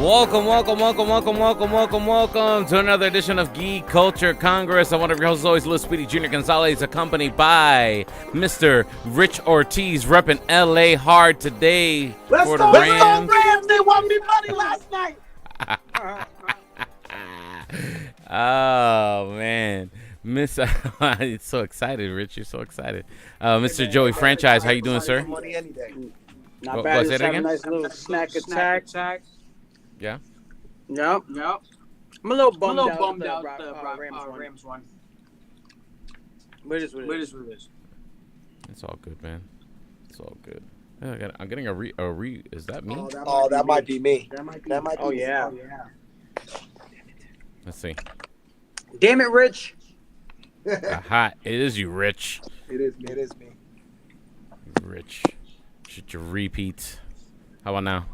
Welcome to another edition of Geek Culture Congress. I'm one of your hosts, always, Lil Speedy Jr. Gonzalez, accompanied by Mr. Rich Ortiz, repping LA hard today for the Rams. They won me money last night. Oh, man. It's so excited, Rich. You're so excited. Mr. Joey Franchise, how you doing, sir? Not bad. Just have a nice little snack attack. Yeah? Yep. I'm a little bummed out the Rams one. But it is what it is. It's all good, man. It's all good. I'm getting a re. Is that me? Oh, that might be me. That might be. Oh, yeah. Let's see. Damn it, Rich. Aha! It is you, Rich. It is me. Rich. Should you repeat? How about now?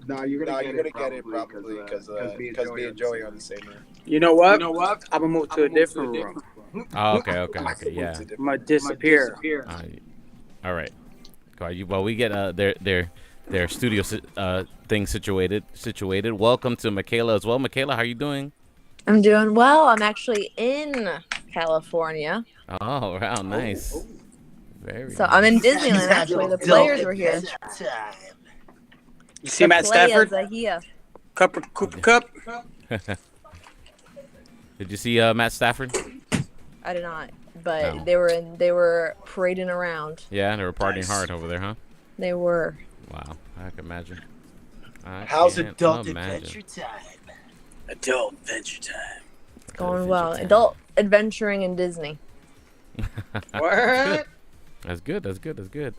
No, you're gonna get it probably because me and Joey are on the same room. You know what? I'm gonna move to a different room. Oh, okay, yeah. I'm gonna disappear. All right. Well, we get their studio thing situated. Welcome to Michaela as well. Michaela, how are you doing? I'm doing well. I'm actually in California. Oh, wow, nice. Very. So I'm in Disneyland. Actually, the players were here. You see Matt Stafford? Cooper Cup. Did you see Matt Stafford? I did not, but No. they were parading around. Yeah, they were partying hard over there, huh? They were. Wow, I can imagine. How's adult adventure time? Adult adventure time. It's going well. Adult adventuring in Disney. What? That's good.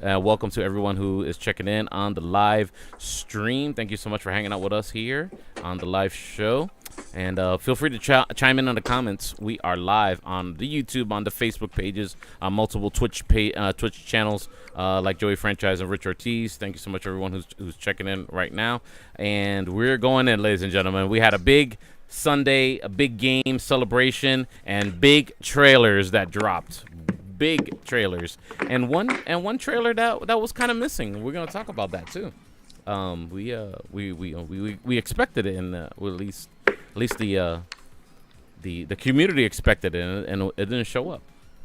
Welcome to everyone who is checking in on the live stream. Thank you so much for hanging out with us here on the live show. And feel free to chime in on the comments. We are live on the YouTube, on the Facebook pages, on multiple Twitch channels like Joey Franchise and Rich Ortiz. Thank you so much, everyone who's checking in right now. And we're going in, ladies and gentlemen. We had a big Sunday, a big game celebration, and big trailers that dropped. Big trailers, and one trailer that was kind of missing. We're gonna talk about that too. We expected it, and at least the community expected it, and it didn't show up.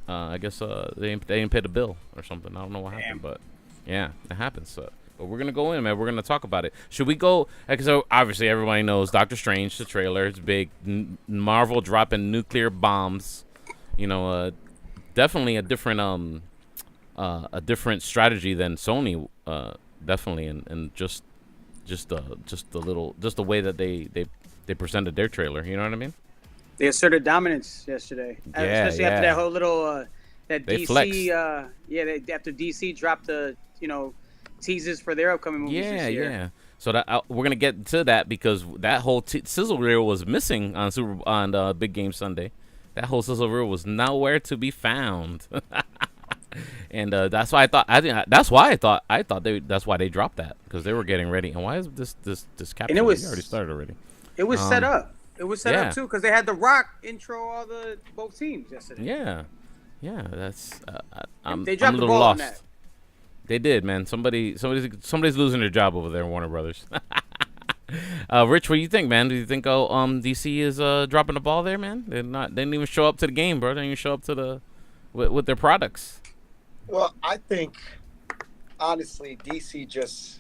I guess they didn't pay the bill or something. I don't know what happened, but yeah, it happens. So, but we're gonna go in, man. We're gonna talk about it. Should we go? Because obviously everybody knows Doctor Strange. The trailer, it's big. Marvel dropping nuclear bombs. Definitely a different strategy than Sony, definitely, and just the way that they presented their trailer. You know what I mean? They asserted dominance yesterday, especially after that whole little that they DC. Flexed. After DC dropped the teasers for their upcoming movies this year. Yeah. So that we're gonna get to that because that whole sizzle reel was missing on Big Game Sunday. That whole sizzle reel was nowhere to be found, and that's why that's why they dropped that, because they were getting ready. And why is this capture? And it was already started already. It was set up. It was set up too, because they had The Rock intro all both teams yesterday. Yeah. That's they dropped I'm a the little ball lost. on that. They did, man. Somebody's losing their job over there in Warner Brothers. Rich, what do you think, man? Do you think DC is dropping the ball there, man? They didn't even show up to the game, bro. They didn't even show up to with their products. Well, I think honestly, DC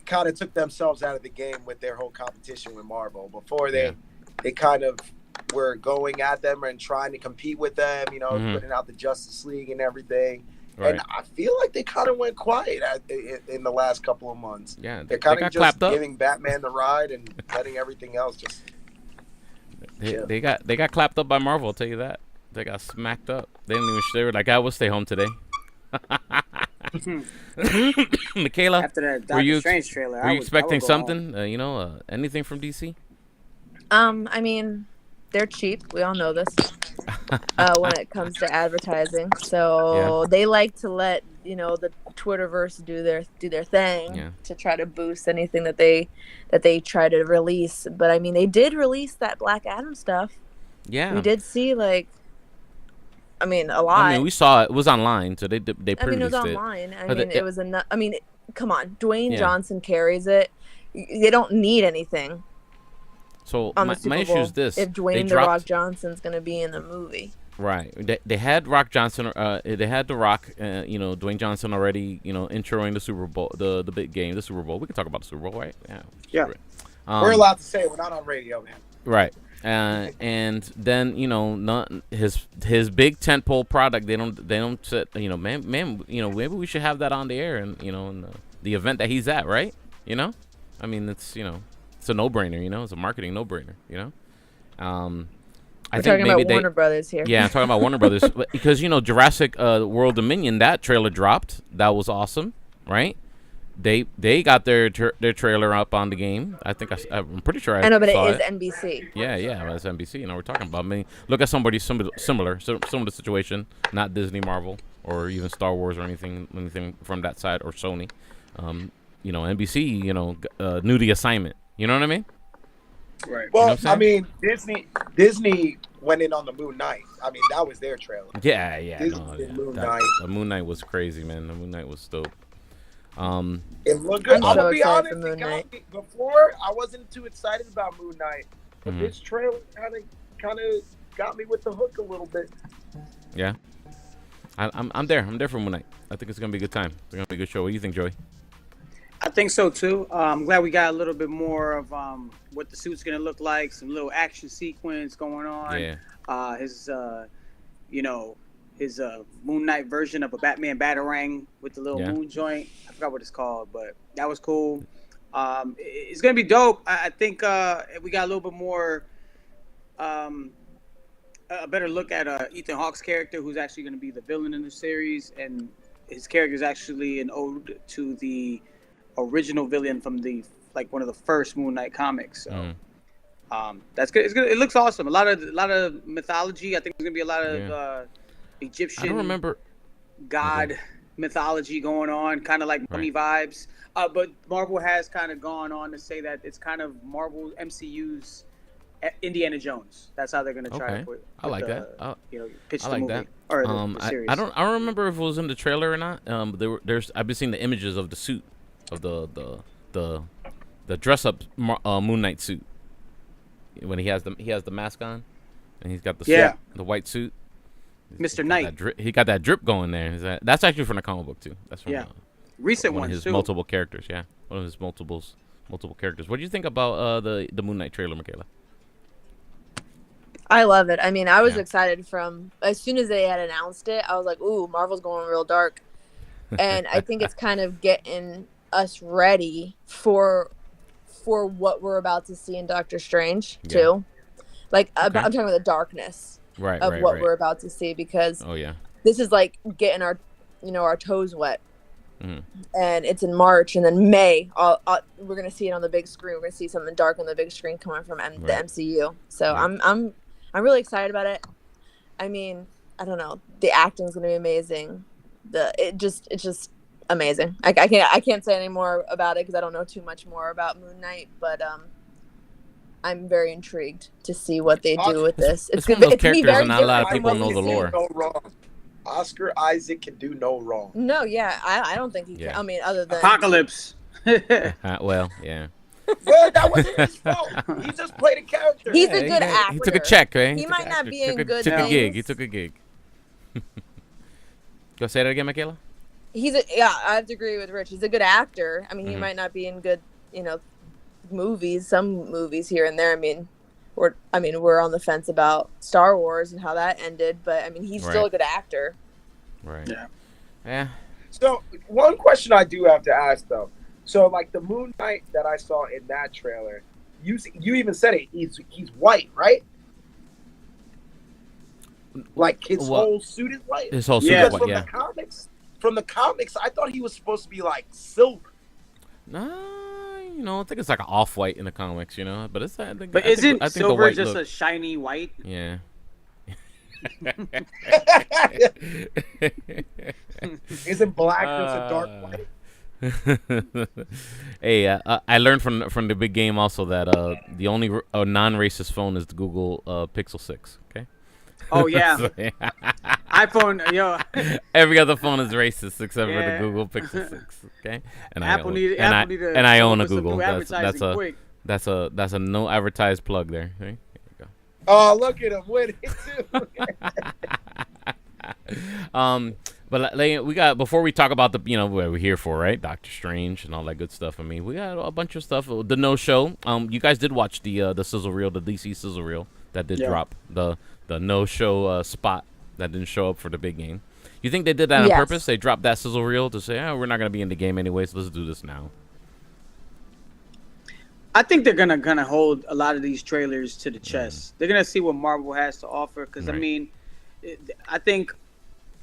kind of took themselves out of the game with their whole competition with Marvel. Before they kind of were going at them and trying to compete with them, putting out the Justice League and everything. Right. And I feel like they kind of went quiet in the last couple of months. Yeah, they're kind of just giving Batman the ride and letting everything else just. They got clapped up by Marvel. I'll tell you that. They got smacked up. They didn't even. They were like, "I will stay home today." Michaela, after that Doctor Strange trailer, were you expecting something? Anything from DC? I mean, they're cheap. We all know this. When it comes to advertising, so they like to let the Twitterverse do their thing to try to boost anything that they try to release. But I mean, they did release that Black Adam stuff. Yeah, we did see a lot. We saw it was online, so they pre-released it. It was online. It was come on, Dwayne Johnson carries it. They don't need anything. So On my the Super issue Bowl is this: if they Dwayne The Rock dropped Johnson's gonna be in a movie. right. They had Rock Johnson. They had The Rock. Dwayne Johnson already. Introing the Super Bowl, the big game, the Super Bowl. We can talk about the Super Bowl, right? Yeah. Yeah. Sure. We're allowed to say it. We're not on radio, man. Right. And then not his big tentpole product. They don't set. Man. Maybe we should have that on the air and in the event that he's at, right? I mean, it's it's a no-brainer. It's a marketing no-brainer. We're talking about Warner Brothers here. Yeah, I'm talking about Warner Brothers because Jurassic World Dominion, that trailer dropped. That was awesome, right? They got their trailer up on the game. I think I'm pretty sure I know, but saw it is NBC. Yeah, well, it's NBC. We're talking about. I mean, look at somebody similar situation, not Disney, Marvel, or even Star Wars or anything from that side, or Sony. NBC, knew the assignment. You know what I mean? Right. Well, I mean, Disney went in on the Moon Knight. I mean, that was their trailer. Yeah. Moon Knight. The Moon Knight was crazy, man. The Moon Knight was dope. It looked good. I'm gonna be honest. Moon Knight. Before, I wasn't too excited about Moon Knight, but Mhm. this trailer kind of got me with the hook a little bit. Yeah. I'm there. I'm there for Moon Knight. I think it's gonna be a good time. It's gonna be a good show. What do you think, Joey? I think so too. I'm glad we got a little bit more of what the suit's gonna look like. Some little action sequence going on. Yeah. His Moon Knight version of a Batman Batarang with the little moon joint. I forgot what it's called, but that was cool. It's gonna be dope. I think we got a little bit more, a better look at Ethan Hawke's character, who's actually gonna be the villain in the series, and his character is actually an ode to the original villain from one of the first Moon Knight comics. So that's good. It's good. It looks awesome. A lot of mythology. I think there's gonna be a lot of Egyptian. I don't remember god mythology going on, kind of like mummy vibes. But Marvel has kind of gone on to say that it's kind of Marvel MCU's Indiana Jones. That's how they're gonna try to put. I like that. Pitch I the like movie that. or the series. I don't remember if it was in the trailer or not. I've been seeing the images of the suit of the dress up Moon Knight suit when he has the mask on and he's got the white suit. Mr. Knight. He got that drip going there. That's actually from the comic book too. That's from recent one of ones his too. multiple characters. Yeah, one of his multiple characters. What do you think about the Moon Knight trailer, Michaela? I love it. I mean, I was excited from as soon as they had announced it. I was like, "Ooh, Marvel's going real dark," and I think it's kind of getting us ready for what we're about to see in Doctor Strange too. Like I'm talking about the darkness of what we're about to see, because this is like getting our our toes wet. And it's in March, and then May we're gonna see it on the big screen. We're gonna see something dark on the big screen coming from the MCU. So I'm really excited about it. I mean, I don't know, the acting's gonna be amazing. It's just amazing. I can't say any more about it because I don't know too much more about Moon Knight, but I'm very intrigued to see what they do with this. It's one of those characters, and not a lot of people know the lore. Oscar Isaac can do no wrong. No, I don't think he can. I mean, other than Apocalypse. Well, yeah. Well, that wasn't his fault. He just played a character. He's a good actor. He took a check, right? He might not be in good took things. a gig. He took a gig. Go say that again, Michaela. I have to agree with Rich. He's a good actor. I mean, he might not be in good, movies, some movies here and there. I mean, we're on the fence about Star Wars and how that ended, but I mean, he's still a good actor. Right. Yeah. So one question I do have to ask though. So like the Moon Knight that I saw in that trailer, you even said it. He's white, right? Like his whole suit is white. His whole suit is white. From the comics, I thought he was supposed to be like silver. I think it's like an off-white in the comics, But it's I think isn't silver just a shiny white? Yeah. Isn't black just a dark white? Hey, I learned from the big game also that the only non-racist phone is the Google Pixel 6. Okay. Oh yeah, So, iPhone, yo. every other phone is racist except for the Yeah. Google Pixel 6. Okay, and Apple need to I come own up a with some Google. new That's advertising a quick. that's a no advertised plug there. Okay? There Oh, look at him with it too. you go. But we got, before we talk about the, what we're here for, right? Doctor Strange and all that good stuff. I mean, we got a bunch of stuff. The No Show. You guys did watch the sizzle reel, the DC sizzle reel that did drop. The No Show spot that didn't show up for the big game. You think they did that on purpose? They dropped that sizzle reel to say, we're not gonna be in the game anyway, so let's do this now. I think they're gonna hold a lot of these trailers to the chest. They're gonna see what Marvel has to offer. Because I mean, I think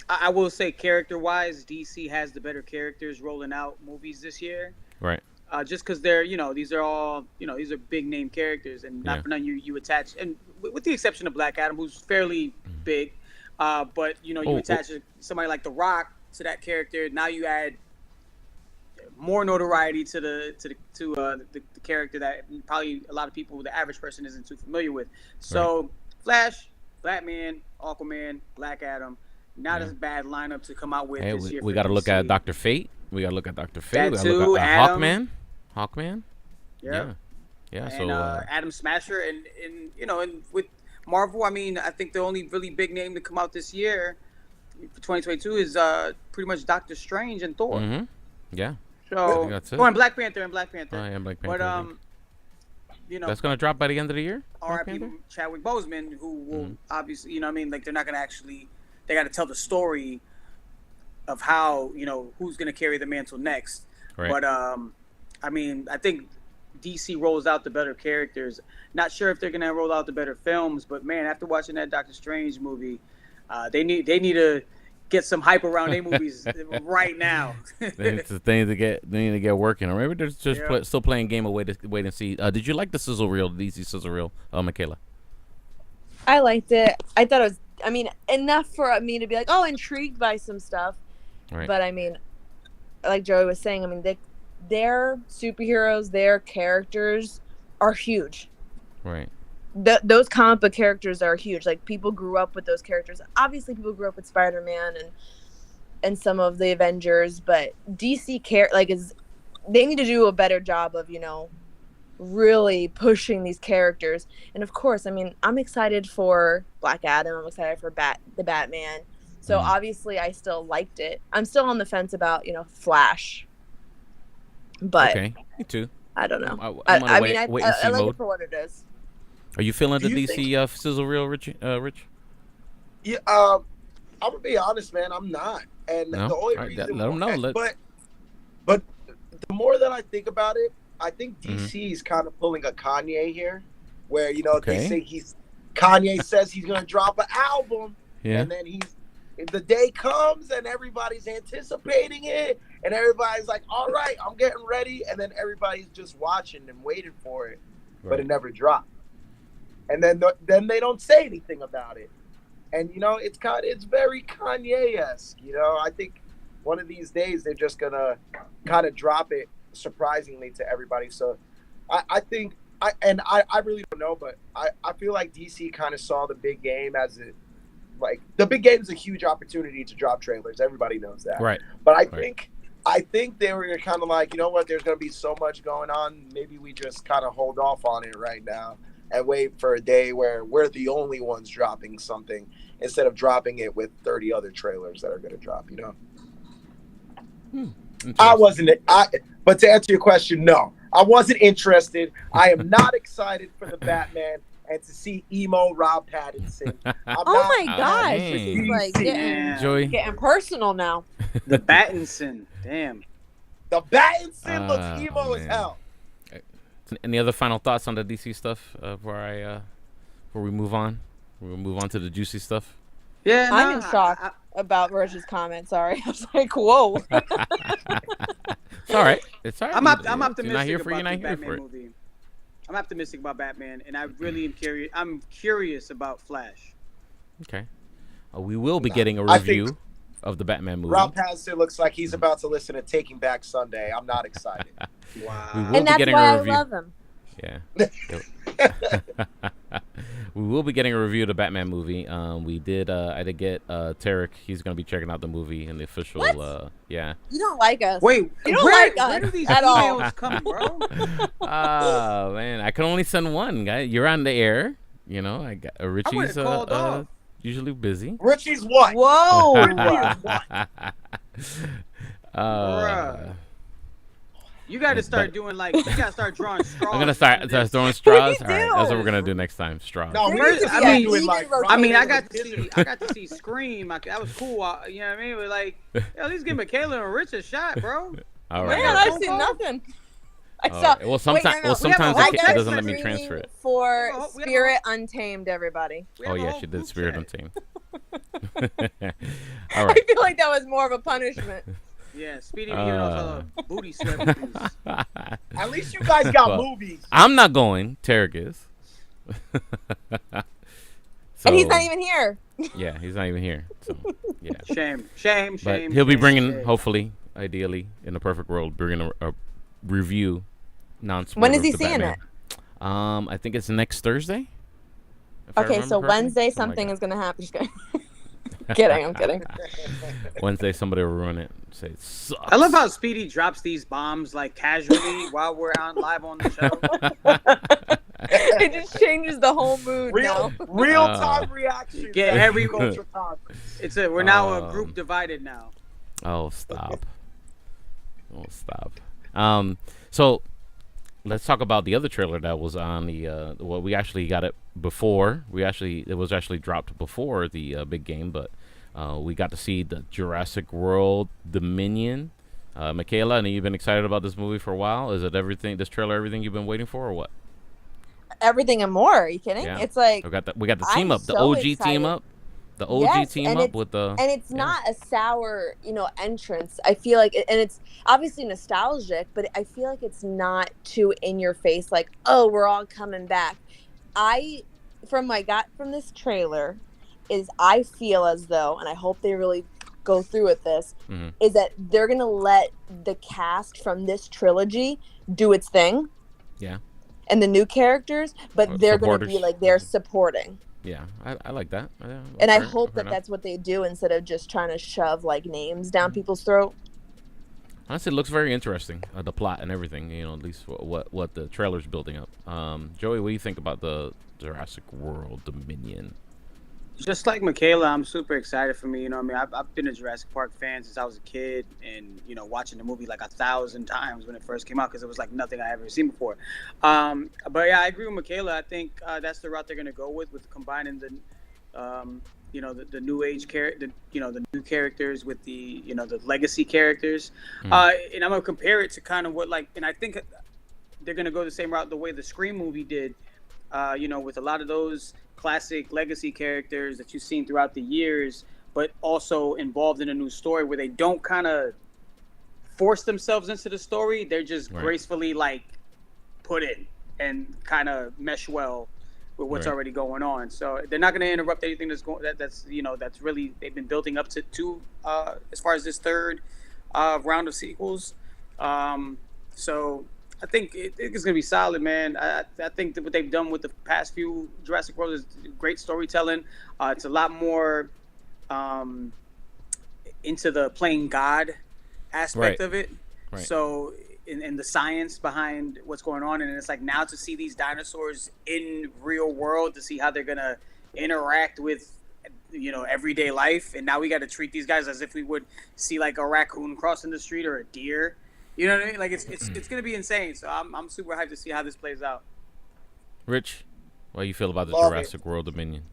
I will say, character-wise, DC has the better characters rolling out movies this year. Right. Just because they're, these are all, these are big-name characters, and not for none you attach, and with the exception of Black Adam, who's fairly big, but you attach somebody like The Rock to that character. Now you add more notoriety to the character that probably a lot of people, the average person, isn't too familiar with. So, Flash, Batman, Aquaman, Black Adam. Not as bad lineup to come out with this year. We got to look at Dr. Fate. We got to look at Dr. Fate. That we got to look at Hawkman. Yeah. And, so Adam Smasher and with Marvel, I mean, I think the only really big name to come out this year for 2022 is pretty much Doctor Strange and Thor. Mm-hmm. Yeah. So, and Black Panther. Oh, yeah, Black Panther. But that's gonna drop by the end of the year. R.I.P. Chadwick Boseman, who will obviously, like they're not gonna actually. They got to tell the story of how, who's going to carry the mantle next. Right. But, I mean, I think DC rolls out the better characters. Not sure if they're going to roll out the better films, but, man, after watching that Doctor Strange movie, they need to get some hype around their movies right now. They need to get working. Or maybe they're just still playing game of wait and see. Did you like the sizzle reel, the DC sizzle reel, Michaela? I liked it. I thought it was, enough for me to be like, intrigued by some stuff. Right. But like Joey was saying, their superheroes, their characters are huge. Right. Those comic book characters are huge. Like, people grew up with those characters. Obviously, people grew up with Spider-Man and some of the Avengers, but DC they need to do a better job of, really pushing these characters. And of course, I'm excited for Black Adam. I'm excited for the Batman. So obviously I still liked it. I'm still on the fence about, Flash. But okay, me too. I don't know. I like it for what it is. Are you feeling the DC sizzle reel, Rich? Yeah, I'm gonna be honest, man. I'm not. And the only reason, let them know. But the more that I think about it, I think DC is kind of pulling a Kanye here, where they say Kanye says he's gonna drop an album, and then the day comes and everybody's anticipating it, and everybody's like, "All right, I'm getting ready," and then everybody's just watching and waiting for it, but it never dropped. And then they don't say anything about it, and it's very Kanye-esque. I think one of these days they're just gonna kind of drop it surprisingly to everybody. So I think I really don't know, but I feel like DC kind of saw the big game as the big game is a huge opportunity to drop trailers. Everybody knows that. Right. But I think they were kind of like, there's going to be so much going on. Maybe we just kind of hold off on it right now and wait for a day where we're the only ones dropping something instead of dropping it with 30 other trailers that are going to drop, But to answer your question, no, I wasn't interested. I am not excited for the Batman and to see emo Rob Pattinson. My gosh, this is like getting personal now. The Pattinson, damn. The Pattinson looks emo as hell. Any other final thoughts on the DC stuff before we move on? We'll move on to the juicy stuff. Yeah, I'm in shock about Roach's comment. Sorry, I was like, whoa. It's all right. It's all right. I'm optimistic you're not here for about the the Batman movie. I'm optimistic about Batman, and I really am curious. I'm curious about Flash. Okay. We will be getting a review of the Batman movie. Rob Pattinson looks like he's about to listen to Taking Back Sunday. I'm not excited. Wow. And that's why I love him. Yeah. we will be getting a review of the Batman movie. We did. I did get Tarek. He's gonna be checking out the movie in the official. Yeah. You don't like us. Wait, you don't where, like us where do these at all. emails come, bro? Oh man, I can only send one, guy. You're on the air. You know, I got Richie's called off. usually busy. Richie's what? Whoa. You got to start doing like you got to start drawing straws. I'm gonna start throwing straws. What All do you right, that's do? what we're gonna do next time. Straws. No, First, Richie's I mean, doing like. I got to see Scream. That was cool. You know what I mean? But like, at least give Michaela and Rich a shot, bro. All right. Man, I've seen nothing. I saw. Well, sometimes it doesn't let me transfer it. For Spirit Untamed, everybody. Oh yeah, she did Spirit Untamed. All I right. feel like that was more of a punishment. Yeah, Speedy giving us booty sweat. At least you guys got movies. I'm not going. Tarek is. And he's not even here. Yeah, he's not even here. So yeah. Shame. But he'll be bringing, hopefully, ideally, in the perfect world, bringing a review. When is he seeing it? I think it's next Thursday. Okay, so Wednesday something is gonna happen. Just kidding. I'm kidding. Wednesday somebody will ruin it. Say it sucks. I love how Speedy drops these bombs like casually while we're on live on the show. It just changes the whole mood. Real time reaction. Get every culture time. We're now a group divided now. Oh stop. So let's talk about the other trailer that was on the. Well, we actually got it before. It was actually dropped before the big game, but we got to see the Jurassic World Dominion. Michaela, I know you've been excited about this movie for a while. Is it this trailer everything you've been waiting for, or what? Everything and more. Are you kidding? Yeah. We got the team up, the OG team up. The OG team up with the... And it's not a sour, entrance. I feel like... And it's obviously nostalgic, but I feel like it's not too in your face, like, oh, we're all coming back. From what I got from this trailer, is I feel as though, and I hope they really go through with this, is that they're going to let the cast from this trilogy do its thing. Yeah. And the new characters, but they're going to be like, they're supporting. Yeah, I like that. And I hope that's what they do instead of just trying to shove like names down people's throat. Honestly, it looks very interesting, the plot and everything. At least what the trailer's building up. Joey, what do you think about the Jurassic World Dominion? Just like Michaela, I'm super excited for me. I've been a Jurassic Park fan since I was a kid, and watching the movie like 1,000 times when it first came out because it was like nothing I ever seen before. But yeah, I agree with Michaela. I think that's the route they're gonna go with combining the new age character, the new characters with the the legacy characters, and I'm gonna compare it to kind of what and I think they're gonna go the same route the way the Scream movie did, with a lot of those classic legacy characters that you've seen throughout the years, but also involved in a new story where they don't kind of force themselves into the story. They're just gracefully put in and kind of mesh well with what's already going on. So they're not going to interrupt anything that's really they've been building up to as far as this third round of sequels. So I think it's going to be solid, man. I think that what they've done with the past few Jurassic World is great storytelling. It's a lot more into the playing God aspect of it. Right. So, in the science behind what's going on. And it's like now to see these dinosaurs in real world, to see how they're going to interact with, everyday life. And now we got to treat these guys as if we would see like a raccoon crossing the street or a deer. You know what I mean? Like it's gonna be insane. So I'm super hyped to see how this plays out. Rich, what do you feel about the Jurassic World Dominion?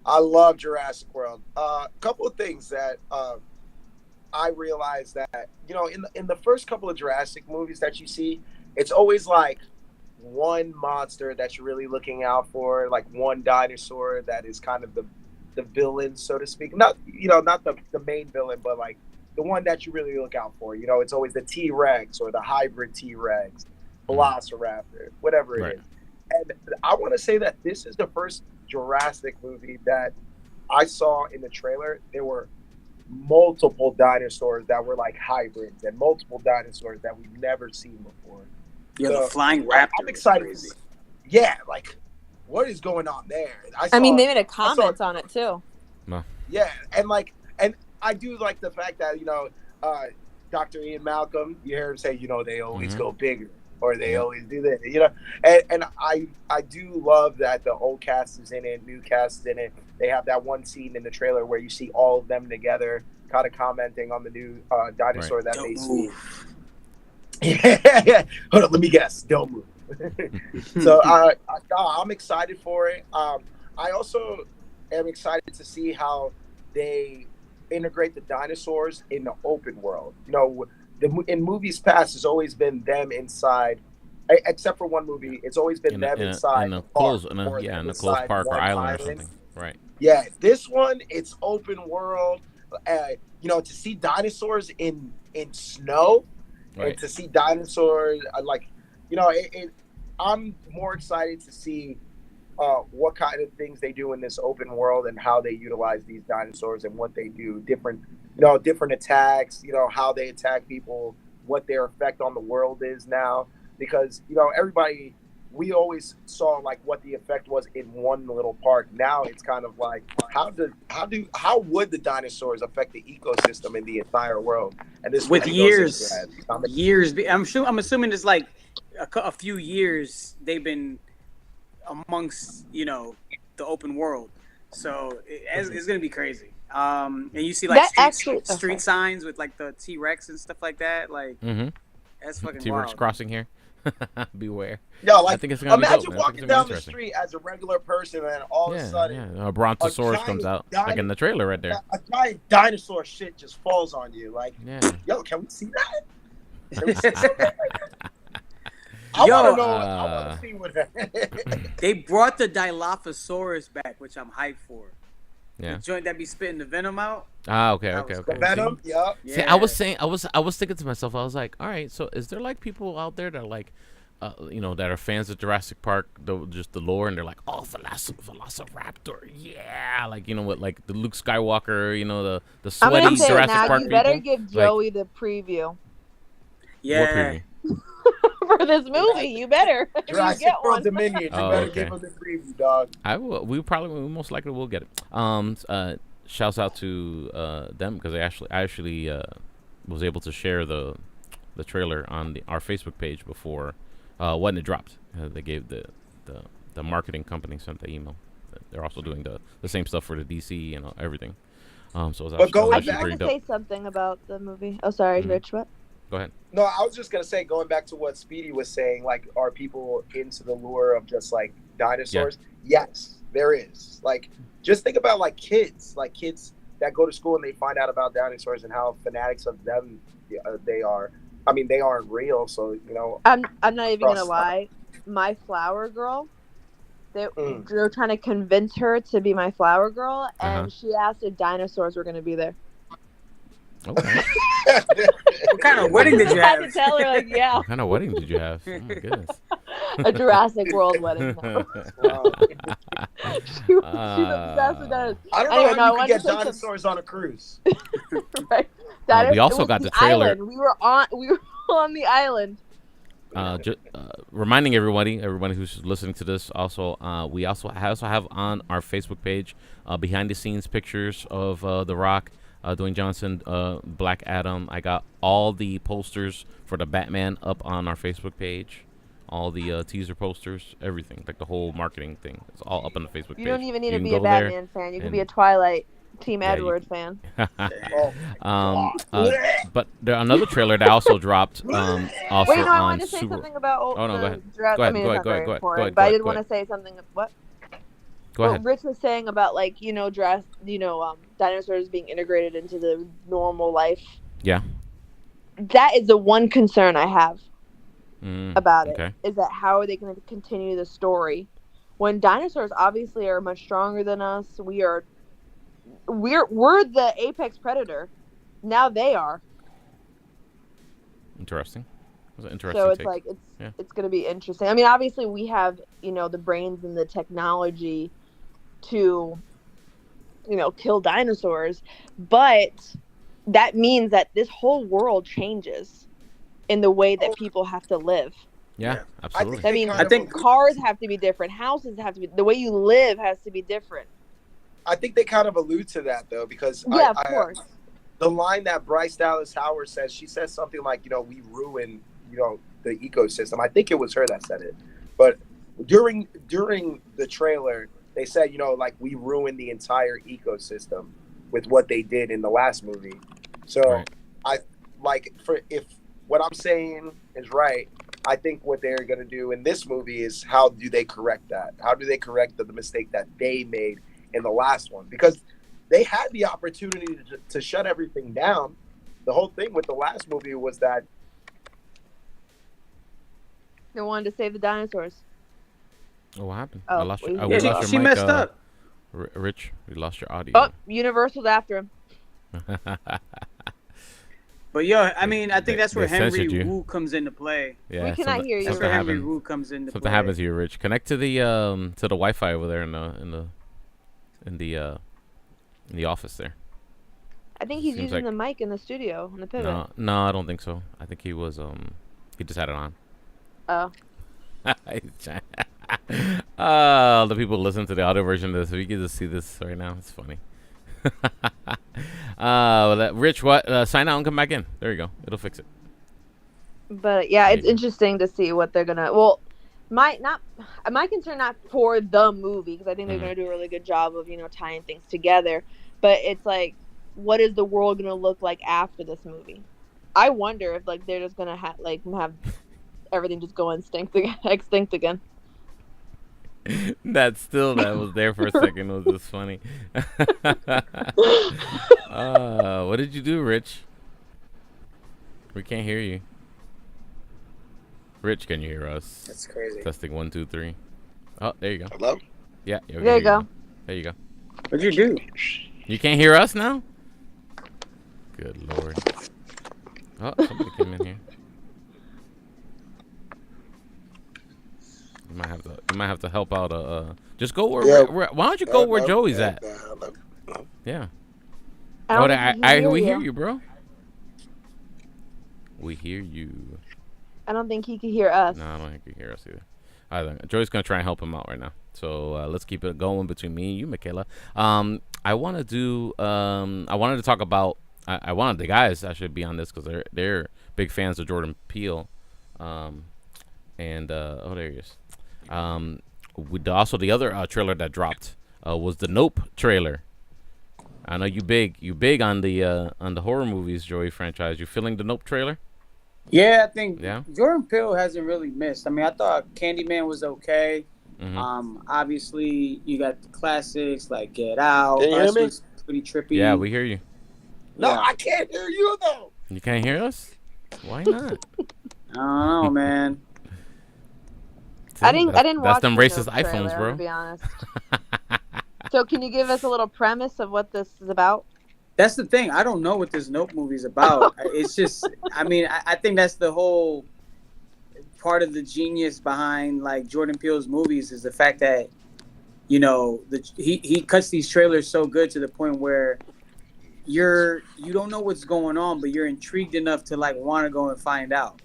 I love Jurassic World. A couple of things that I realized that in the first couple of Jurassic movies that you see, it's always like one monster that you're really looking out for, like one dinosaur that is kind of the villain, so to speak. Not not the main villain, but like the one that you really look out for. It's always the T-Rex or the hybrid T-Rex, Velociraptor, whatever it is. And I want to say that this is the first Jurassic movie that I saw in the trailer. There were multiple dinosaurs that were like hybrids and multiple dinosaurs that we've never seen before. Yeah, so, the flying raptor. I'm excited. Yeah, like what is going on there? I mean, they made a comment on it too. No. Yeah, and I do like the fact that Dr. Ian Malcolm, you hear him say, they always go bigger, or they always do that, and I do love that the old cast is in it, new cast is in it. They have that one scene in the trailer where you see all of them together, kind of commenting on the new dinosaur that they see. Yeah. Hold on, let me guess. Don't move. So I'm excited for it. I also am excited to see how they integrate the dinosaurs in the open world. In movies past, it's always been them inside, except for one movie. It's always been them inside in a closed park or island or something. Right. Yeah, this one, it's open world. To see dinosaurs in snow, and to see dinosaurs I'm more excited to see what kind of things they do in this open world and how they utilize these dinosaurs and what they do. Different attacks, how they attack people, what their effect on the world is now. Because, we always saw what the effect was in one little park. Now it's kind of like, how would the dinosaurs affect the ecosystem in the entire world? And this with years. I'm assuming it's like a few years they've been amongst the open world, so it's gonna be crazy. And you see street signs with the T-Rex and stuff like that. That's fucking T-Rex wild. crossing here. Beware. Yo, I think it's gonna imagine be dope, walking down the street as a regular person and all of a sudden a brontosaurus comes out like in the trailer right there. A giant dinosaur shit just falls on you. Yo, can we see that? I want to see what they brought the Dilophosaurus back, which I'm hyped for. Yeah. The joint that be spitting the venom out. Okay. The venom, yeah. See, I was thinking to myself, I was like, all right, so is there people out there that are that are fans of Jurassic Park, just the lore, and they're like, oh, Velociraptor, yeah, the Luke Skywalker, the sweaty Jurassic Park people. You better give Joey the preview. Yeah. What preview? For this movie, you better. Jurassic World Dominion. You better give him the preview, dog. I will. We most likely will get it. Shouts out to them because I actually was able to share the trailer on our Facebook page before when it dropped. They gave the marketing company sent the email. They're also doing the same stuff for the DC and everything. So it was I just want to say something about the movie. Oh, sorry, Rich. What? Go ahead. No, I was just gonna say, going back to what Speedy was saying, are people into the lure of just dinosaurs? Yeah. Yes, there is. Just think about kids that go to school and they find out about dinosaurs and how fanatics of them they are. I mean, they aren't real, so I'm not even gonna lie. My flower girl, they were trying to convince her to be my flower girl, and she asked if dinosaurs were gonna be there. Okay. What kind of wedding did you have? I had to tell her, yeah. What kind of wedding did you have? Oh my goodness. A Jurassic World wedding. No. She's obsessed with that. I don't know how you could get dinosaurs on a cruise. Right. We also got the trailer. Island. We were on the island. Reminding everybody who's listening to this, also we also have on our Facebook page behind the scenes pictures of The Rock, Dwayne Johnson, Black Adam. I got all the posters for the Batman up on our Facebook page. All the teaser posters, everything, the whole marketing thing. It's all up on the Facebook page. You don't even need to be a Batman fan. You can be a Twilight Team Edward fan. But there another trailer that also dropped. Also Wait, no, I on wanted to say something about. Oh no, go ahead. Go ahead. But I did want to say something. What? Go ahead. What Rich was saying about dinosaurs being integrated into the normal life. Yeah. That is the one concern I have about it. Okay. Is that how are they going to continue the story when dinosaurs obviously are much stronger than us? We're the apex predator. Now they are. Interesting. That's an interesting So it's take. it's going to be interesting. I mean, obviously we have the brains and the technology to kill dinosaurs, but that means that this whole world changes in the way that people have to live. Yeah, absolutely. I mean, I think cars have to be different. Houses have to be. The way you live has to be different. I think they kind of allude to that though, because of course. The line that Bryce Dallas Howard says, she says something like, we ruin, the ecosystem. I think it was her that said it, but during the trailer, they said, we ruined the entire ecosystem with what they did in the last movie. So if what I'm saying is right, I think what they're going to do in this movie is how do they correct that? How do they correct the mistake that they made in the last one? Because they had the opportunity to shut everything down. The whole thing with the last movie was that they wanted to save the dinosaurs. Oh, what happened? Oh, I lost your she mic, messed up. Rich, we lost your audio. Oh, Universal's after him. But I mean, I think that's where Henry Wu comes into play. Yeah, we cannot hear you. That's where Henry Wu comes into play. Something happens here, Rich. Connect to the Wi-Fi over there in the office there. I think he's using the mic in the studio in the pivot. No, I don't think so. I think he was he just had it on. Oh. The people listen to the audio version of this. We get to see this right now. It's funny. Rich, what? Sign out and come back in. There you go. It'll fix it. But yeah, it's interesting to see what they're gonna. Well, my concern not for the movie, because I think they're gonna do a really good job of tying things together. But it's like, what is the world gonna look like after this movie? I wonder if they're just gonna have everything just go extinct again. That was there for a second. It was just funny. What did you do, Rich? We can't hear you. Rich, can you hear us? That's crazy. Testing 1, 2, 3. Oh, there you go. Hello? Yeah. There you go. There you go. What'd you do? You can't hear us now? Good Lord. Oh, somebody came in here. You might have to help out. Just go where why don't you go where Joey's at? Yeah. We hear you, bro. We hear you. I don't think he can hear us. No, I don't think he can hear us either. Joey's gonna try and help him out right now. So let's keep it going between me and you, Michaela. I wanted to talk about. I wanted the guys actually be on this because they're big fans of Jordan Peele. There he is. Also the other trailer that dropped was the Nope trailer. I know you big on the horror movies, Joey franchise. You feeling the Nope trailer? Yeah, I think Jordan Peele hasn't really missed. I mean, I thought Candyman was okay. Mm-hmm. Obviously, you got the classics like Get Out. Can you hear me? Pretty trippy. Yeah, we hear you. No, I can't hear you though. You can't hear us? Why not? I don't know, man. I didn't watch. That's them racist trailer, iPhones, bro. To be honest. So, can you give us a little premise of what this is about? That's the thing. I don't know what this Nope movie is about. It's just, I mean, I think that's the whole part of the genius behind Jordan Peele's movies is the fact that, he cuts these trailers so good to the point where you don't know what's going on, but you're intrigued enough to want to go and find out.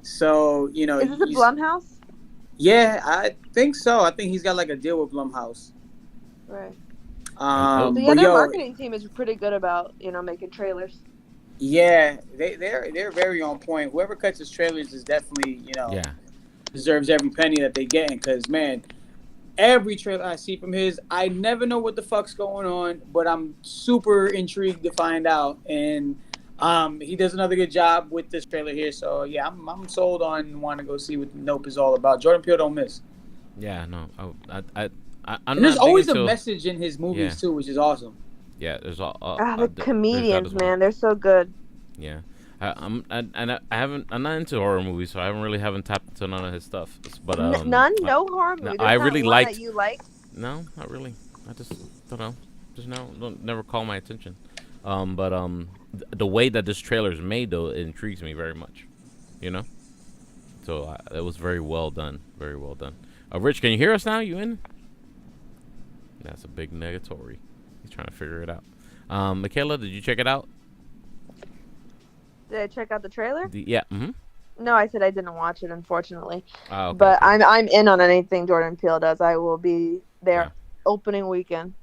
So, is this a Blumhouse? Yeah, I think so. I think he's got a deal with Blumhouse. Right. Their marketing team is pretty good about making trailers. Yeah, they're very on point. Whoever cuts his trailers is definitely deserves every penny that they get. Because man, every trailer I see from his, I never know what the fuck's going on, but I'm super intrigued to find out. And he does another good job with this trailer here. So yeah, I'm sold on wanting to go see what Nope is all about. Jordan Peele don't miss. Yeah, no, and there's always a message in his movies too, which is awesome. Yeah, there's the comedians, man, they're so good. Yeah, I'm not into horror movies, so I haven't tapped into none of his stuff. But no horror movies. I really liked. You like? No, not really. I just don't know. Never call my attention. But the way that this trailer is made, though, it intrigues me very much. So it was very well done. Very well done. Rich, can you hear us now? You in? That's a big negatory. He's trying to figure it out. Michaela, did you check it out? Did I check out the trailer? Yeah. Mm-hmm. No, I said I didn't watch it, unfortunately. Oh, okay, But okay. I'm in on anything Jordan Peele does. I will be there Yeah. opening weekend.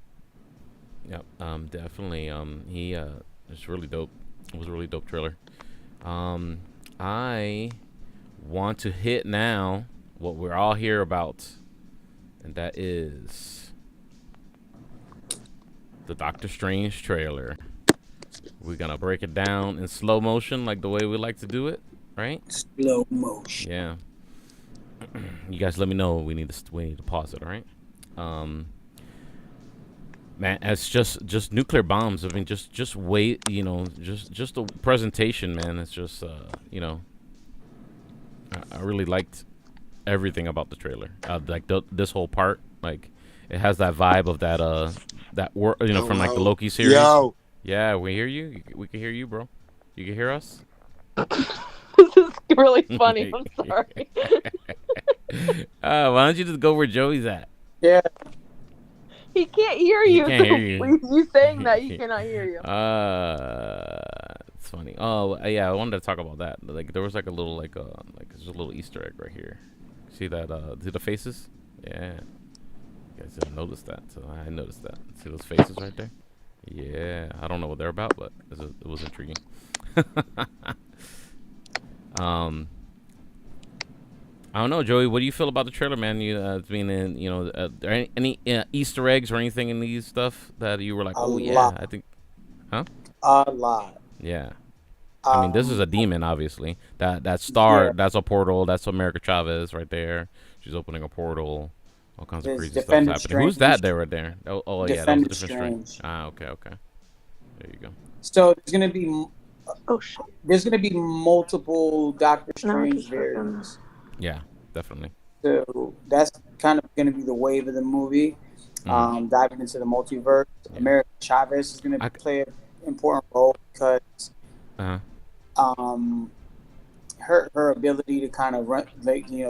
Yep. Definitely. He it's really dope. It was a really dope trailer. I want to hit now what we're all here about, and that is the Doctor Strange trailer. We're gonna break it down in slow motion, like the way we like to do it, right? Slow motion. Yeah. You guys, let me know. We need to pause it. All right. Man, it's just nuclear bombs. I mean, just wait. You know, just the presentation, man. It's just I really liked everything about the trailer. Like this whole part, like it has that vibe of that from like the Loki series. Yo. Yeah, we hear you. We can hear you, bro. You can hear us. This is really funny. I'm sorry. Why don't you just go where Joey's at? Yeah. He can't hear He you. can't hear you. You saying that he cannot hear you. It's funny. Oh, yeah, I wanted to talk about that. Like there was like a little there's a little Easter egg right here. See that? See the faces? Yeah. You guys didn't notice that, so I noticed that. See those faces right there? Yeah. I don't know what they're about, but it was intriguing. I don't know, Joey. What do you feel about the trailer, man? You being in, are there any Easter eggs or anything in these stuff that you were like, oh yeah, lot. I think, huh? A lot. Yeah. I mean, this is a demon, obviously. That star, Yeah. that's a portal. That's America Chavez right there. She's opening a portal. All kinds of There's crazy stuff Defender happening. Who's Strange. that there right there? Oh yeah, that was a Defender different Strange. Ah, okay. There you go. So there's gonna be Oh shit. there's gonna be multiple Doctor No, Strange just variants. Yeah, definitely. So that's kind of gonna be the wave of the movie. Diving into the multiverse. Yeah. America Chavez is gonna play an important role because her ability to kind of run,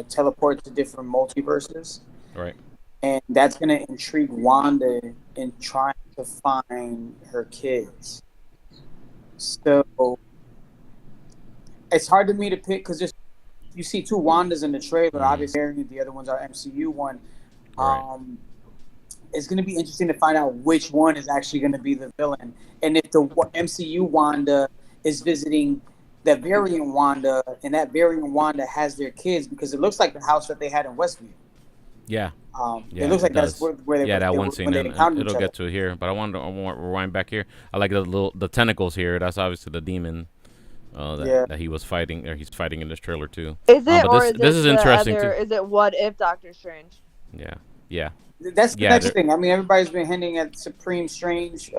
teleport to different multiverses. Right. And that's going to intrigue Wanda in trying to find her kids. So it's hard to me to pick because you see two Wandas in the trailer. Obviously, the other one's our MCU one. Right. It's going to be interesting to find out which one is actually going to be the villain. And if the MCU Wanda is visiting that variant Wanda, and that variant Wanda has their kids, because it looks like the house that they had in Westview. Yeah. It looks like that's where they that one scene. It'll get to it here, but I want to rewind back here. I like the tentacles here. That's obviously the demon that he was fighting, or he's fighting in this trailer too. Is it, or this is interesting too. Is it What If Doctor Strange? Yeah. That's the next thing. I mean, everybody's been hinting at Supreme Strange,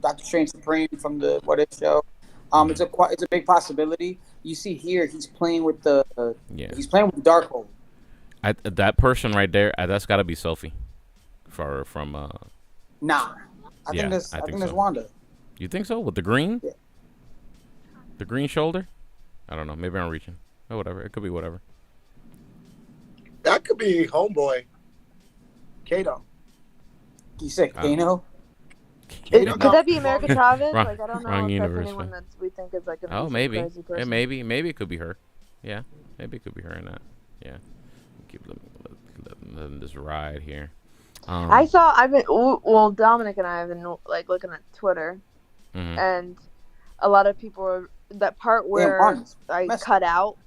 Doctor Strange Supreme from the What If show. It's a big possibility. You see here, he's playing with he's playing with Darkhold. That person right there, that's got to be Sophie, from. Nah, I think that's Wanda. You think so? With the green? Yeah. The green shoulder? I don't know. Maybe I'm reaching. Oh, whatever. It could be whatever. That could be Homeboy. Kato. You said Kano? Could that be America Chavez? Wrong, like, I don't know wrong if universe, that's anyone that we think is like a maybe. crazy person. Maybe it could be her. Yeah, maybe it could be her in that. Yeah. Keep letting this ride here. Dominic and I have been like looking at Twitter, and a lot of people are that part where I cut out.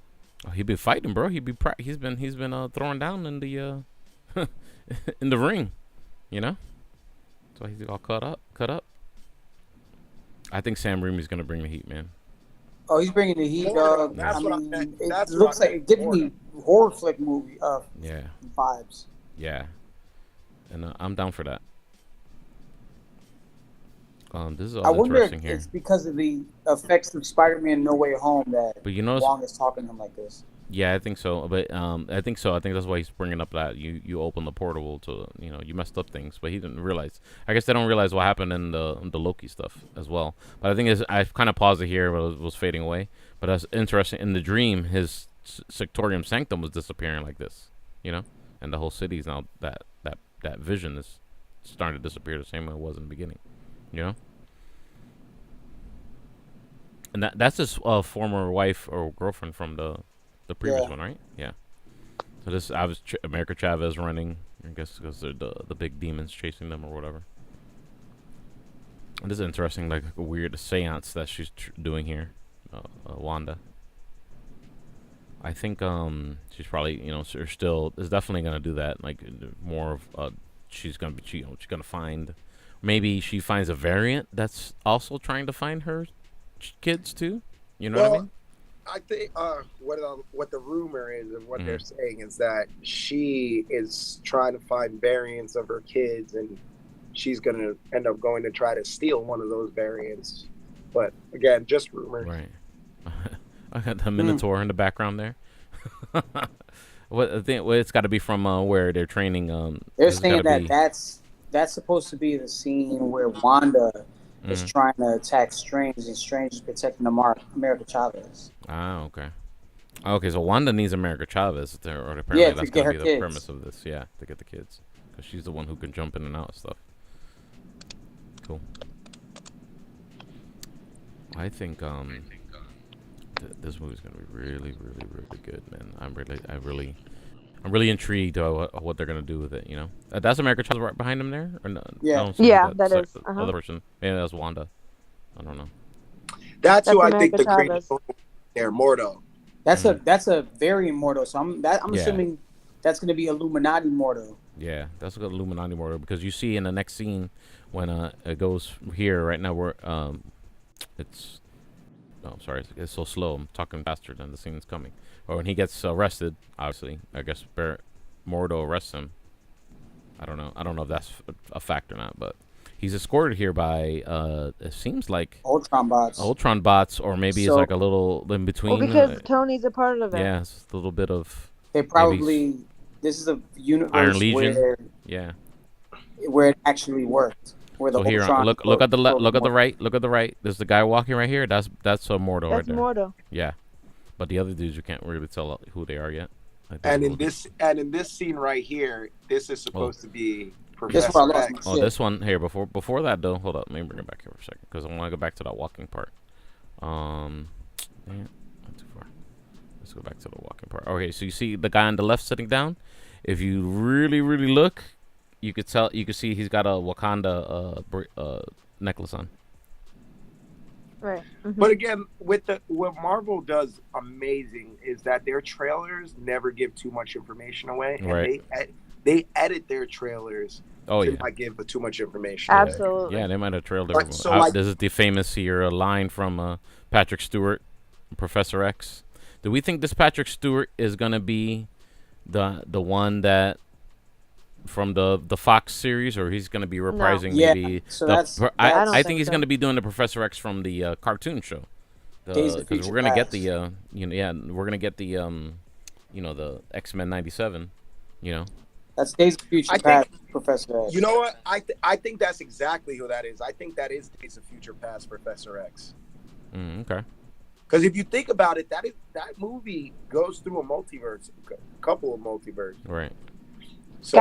Oh, he been fighting, bro. He's been throwing down in the in the ring, So he's all cut up. I think Sam Raimi's gonna bring the heat, man. Oh, he's bringing the heat, dog. That's what I meant. It looks like it gives me horror flick movie vibes. Yeah, and I'm down for that. This is all I wonder if interesting here. it's because of the effects of Spider-Man No Way Home that Wong is talking to him like this. Yeah, I think so. But I think so. I think that's why he's bringing up that you open the portal to you messed up things, but he didn't realize. I guess they don't realize what happened in the Loki stuff as well. But I think I kind of paused it here, but it was fading away. But that's interesting. In the dream, his Sectorium Sanctum was disappearing like this, and the whole city's now that vision is starting to disappear the same way it was in the beginning, And that's his former wife or girlfriend from the the previous one, right? Yeah. So this I was America Chavez running. I guess because they're the big demons chasing them or whatever. And this is interesting, like a weird seance that she's doing here, Wanda. I think she's probably still is definitely gonna do that. Like more of she's gonna be she's gonna find maybe she finds a variant that's also trying to find her kids too. You know what I mean? I think what the rumor is and what they're saying is that she is trying to find variants of her kids, and she's going to end up going to try to steal one of those variants. But again, just rumor. Right. I got the Minotaur in the background there. It's got to be from where they're training. They're saying that's supposed to be the scene where Wanda is trying to attack Strange, and Strange is protecting America Chavez. Ah, okay. Okay, so Wanda needs America Chavez, or apparently that's going to be the kids. premise of this. Yeah, to get the kids, because she's the one who can jump in and out of stuff. Cool. I think this movie's going to be really, really, really good, man. I'm really intrigued what they're gonna do with it. That's America Chavez right behind him there. Or no? Yeah, that is. Other person. Maybe that's Wanda. I don't know. That's who America I think the Chavez. great there, Mordo. That's a variant Mordo. So I'm assuming that's gonna be Illuminati Mordo. Yeah, that's a good Illuminati Mordo, because you see in the next scene when it goes here right now where it's. Oh, sorry, it's so slow. I'm talking faster than the scene's coming. Or when he gets arrested, obviously, I guess Mordo arrests him. I don't know if that's a fact or not, but he's escorted here by it seems like Ultron bots, or maybe it's like a little in between. Well, because Tony's a part of it. Yeah, it's a little bit of. They probably this is a universe Iron Legion. where it actually worked. Where the here, look at the look at the right. Look at the right. There's the guy walking right here. That's a Mordo right there. That's Mordo. Yeah, but the other dudes you can't really tell who they are yet. And in this scene right here, this is supposed to be Professor X. Oh, this one here before that though. Hold up, let me bring it back here for a second because I want to go back to that walking part. Not too far. Let's go back to the walking part. Okay, so you see the guy on the left sitting down. If you really, really look, you could see he's got a Wakanda necklace on. Right. Mm-hmm. But again, what Marvel does amazing is that their trailers never give too much information away, and right. they edit their trailers to not give too much information. Absolutely. Yeah, they might have trailed everyone. This is the famous here line from Patrick Stewart, Professor X. Do we think this Patrick Stewart is gonna be the one that from the Fox series, or he's gonna be reprising maybe? So I think he's gonna be doing the Professor X from the cartoon show, because we're gonna get the we're gonna get the the X-Men '97. That's Days of Future Past, Professor X. You know what? I think that's exactly who that is. I think that is Days of Future Past, Professor X. Okay. Because if you think about it, that movie goes through a couple of multiverses. Right. So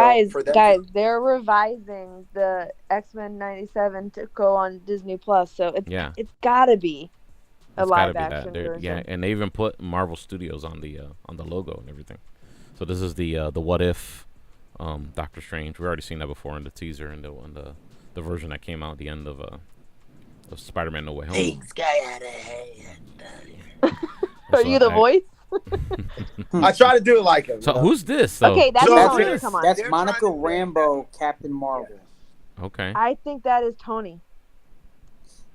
guys, they're revising the X-Men '97 to go on Disney Plus, so it's gotta be a live action version. Yeah, and they even put Marvel Studios on the logo and everything. So this is the What If Doctor Strange. We've already seen that before in the teaser and the version that came out at the end of Spider-Man No Way Home. Things got out of hand. Are you the voice? I try to do it like him. So who's this? Though? Okay, that's Tony. Come on. That's Monica Rambeau, Captain Marvel. Okay. I think that is Tony.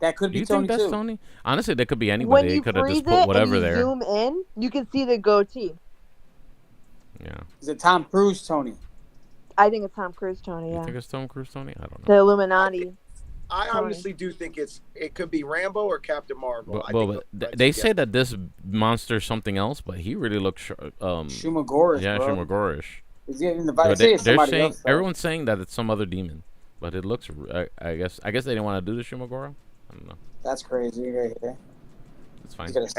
That could be you Tony think that's too. Tony? Honestly, that could be anybody. When They you could have freeze just put it whatever and you there. zoom in, you can see the goatee. Yeah. Is it Tom Cruise, Tony? I think it's Tom Cruise, Tony. Yeah. You think it's Tom Cruise, Tony? I don't The know. Illuminati. I honestly do think it could be Rambo or Captain Marvel. But they say that this monster's something else, but he really looks Shumagorish. Yeah, bro. Shumagorish. Is he in the they're saying else, everyone's saying that it's some other demon, but it looks. I guess they didn't want to do the Shumagora. I don't know. That's crazy right here. It's fine. This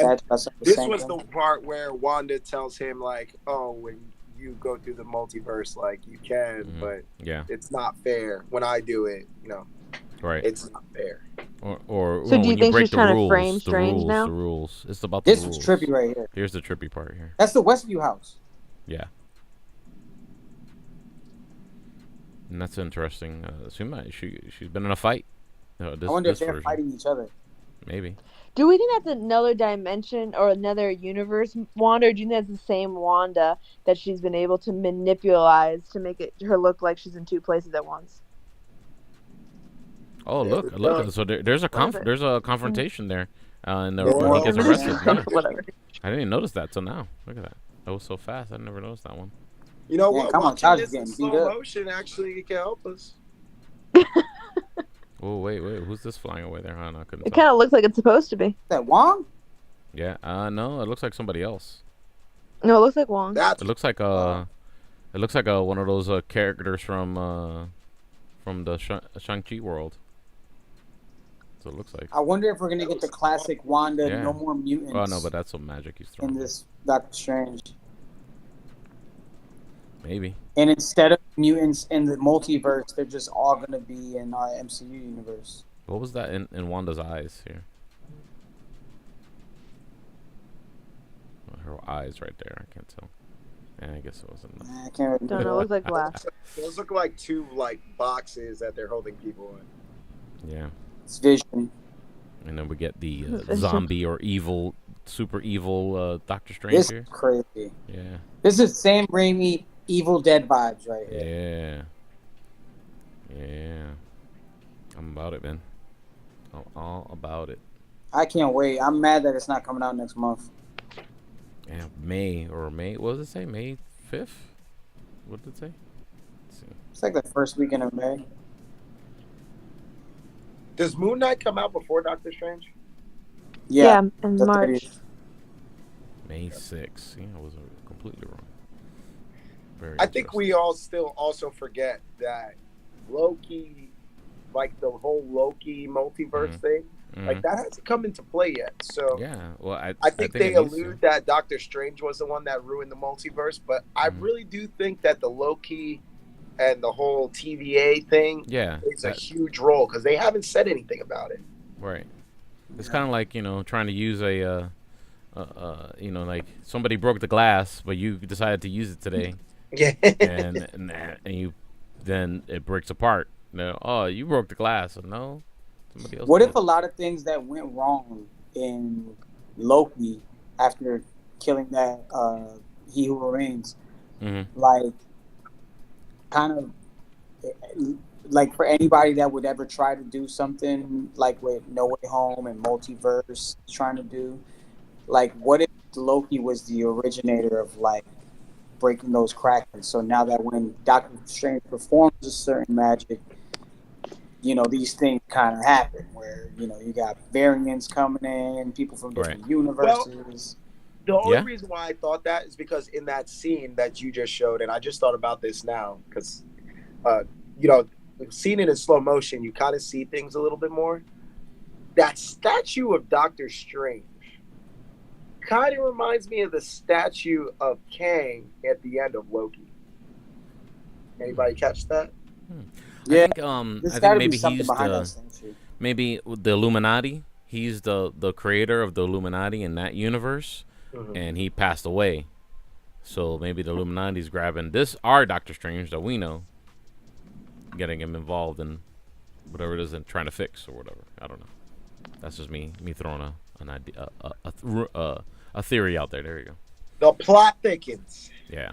was the part where Wanda tells him like, "Oh, when you go through the multiverse, like you can, but it's not fair when I do it." Right. It's not fair. Or So do you when you think break she's the trying to rules, frame the Strange rules, now? the rules. It's about the This rules. is trippy right here. Here's the trippy part here. That's the Westview house. Yeah. And that's interesting. She's been in a fight. I wonder if this they're version. fighting each other. Maybe. Do we think that's another dimension or another universe Wanda, or do you think that's the same Wanda that she's been able to manipulate to make her look like she's in two places at once? Oh, look! So there's a confrontation there, and when he gets arrested. Yeah. Whatever. I didn't even notice that till now. Look at that. That was so fast. I never noticed that one. You know Yeah, what? come on, Watching Taj this is in getting slow beat up. motion actually can help us. Oh wait, who's this flying away there? I couldn't It tell. kind of looks like it's supposed to be. Is that Wong? Yeah. No, it looks like somebody else. No, it looks like Wong. That's It looks like one of those characters from the Shang-Chi world. So it looks like. I wonder if we're gonna get the classic Wanda, Yeah. no more mutants. Oh no, but that's some magic he's throwing. in this Doctor Strange. Maybe. And instead of mutants in the multiverse, they're just all gonna be in our MCU universe. What was that in Wanda's eyes here? Her eyes right there. I can't tell. Yeah, I guess it wasn't. I can't really Don't know. It looks like glass. those look like two boxes that they're holding people in. Yeah. It's Vision. And then we get the Vision. zombie or evil, super evil Doctor Strange This here. is crazy. Yeah. This is Sam Raimi Evil Dead vibes right here. Yeah. Yeah. I'm about it, man. I'm all about it. I can't wait. I'm mad that it's not coming out next month. Yeah, May. What does it say? May 5th? What did it say? Let's see. It's like the first weekend of May. Does Moon Knight come out before Doctor Strange? Yeah, in the March. 30th. May 6th. Yeah, I was completely wrong. Very I think interesting. we all still also forget that Loki, like the whole Loki multiverse thing, like that hasn't come into play yet. So yeah, well, I think they allude that Doctor Strange was the one that ruined the multiverse, but I really do think that the Loki and the whole TVA thing plays a huge role because they haven't said anything about it. Right. It's kind of like, trying to use like somebody broke the glass, but you decided to use it today. Yeah. and then it breaks apart. Oh, you broke the glass. No, somebody else. What if a lot of things that went wrong in Loki after killing that He Who Remains, like kind of like for anybody that would ever try to do something like with No Way Home and Multiverse trying to do, like what if Loki was the originator of like breaking those cracks? So now that when Doctor Strange performs a certain magic, these things kind of happen where, you got variants coming in, people from different universes. The only reason why I thought that is because in that scene that you just showed, and I just thought about this now, because, seeing it in slow motion, you kind of see things a little bit more. That statue of Doctor Strange kind of reminds me of the statue of Kang at the end of Loki. Anybody catch that? Yeah, I think maybe he's maybe the Illuminati. He's the creator of the Illuminati in that universe, and he passed away. So maybe the Illuminati's grabbing our Doctor Strange that we know, getting him involved in whatever it is and trying to fix or whatever. I don't know. That's just me throwing an idea, a theory out there. There you go. The plot thickens. Yeah.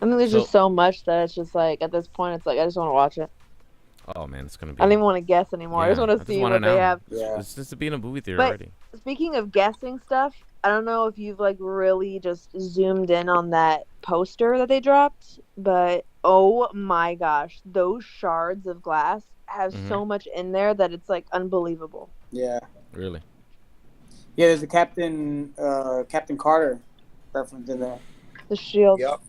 I mean, there's just so much that it's just like at this point, it's like I just want to watch it. Oh man, it's gonna be. I don't even want to guess anymore. I just want to see what they have. Yeah. It's just to be in a movie theater But already. speaking of guessing stuff, I don't know if you've like really just zoomed in on that poster that they dropped, but oh my gosh, those shards of glass have so much in there that it's like unbelievable. Yeah. Really? Yeah, there's a Captain Carter reference in there. The shield. Yep.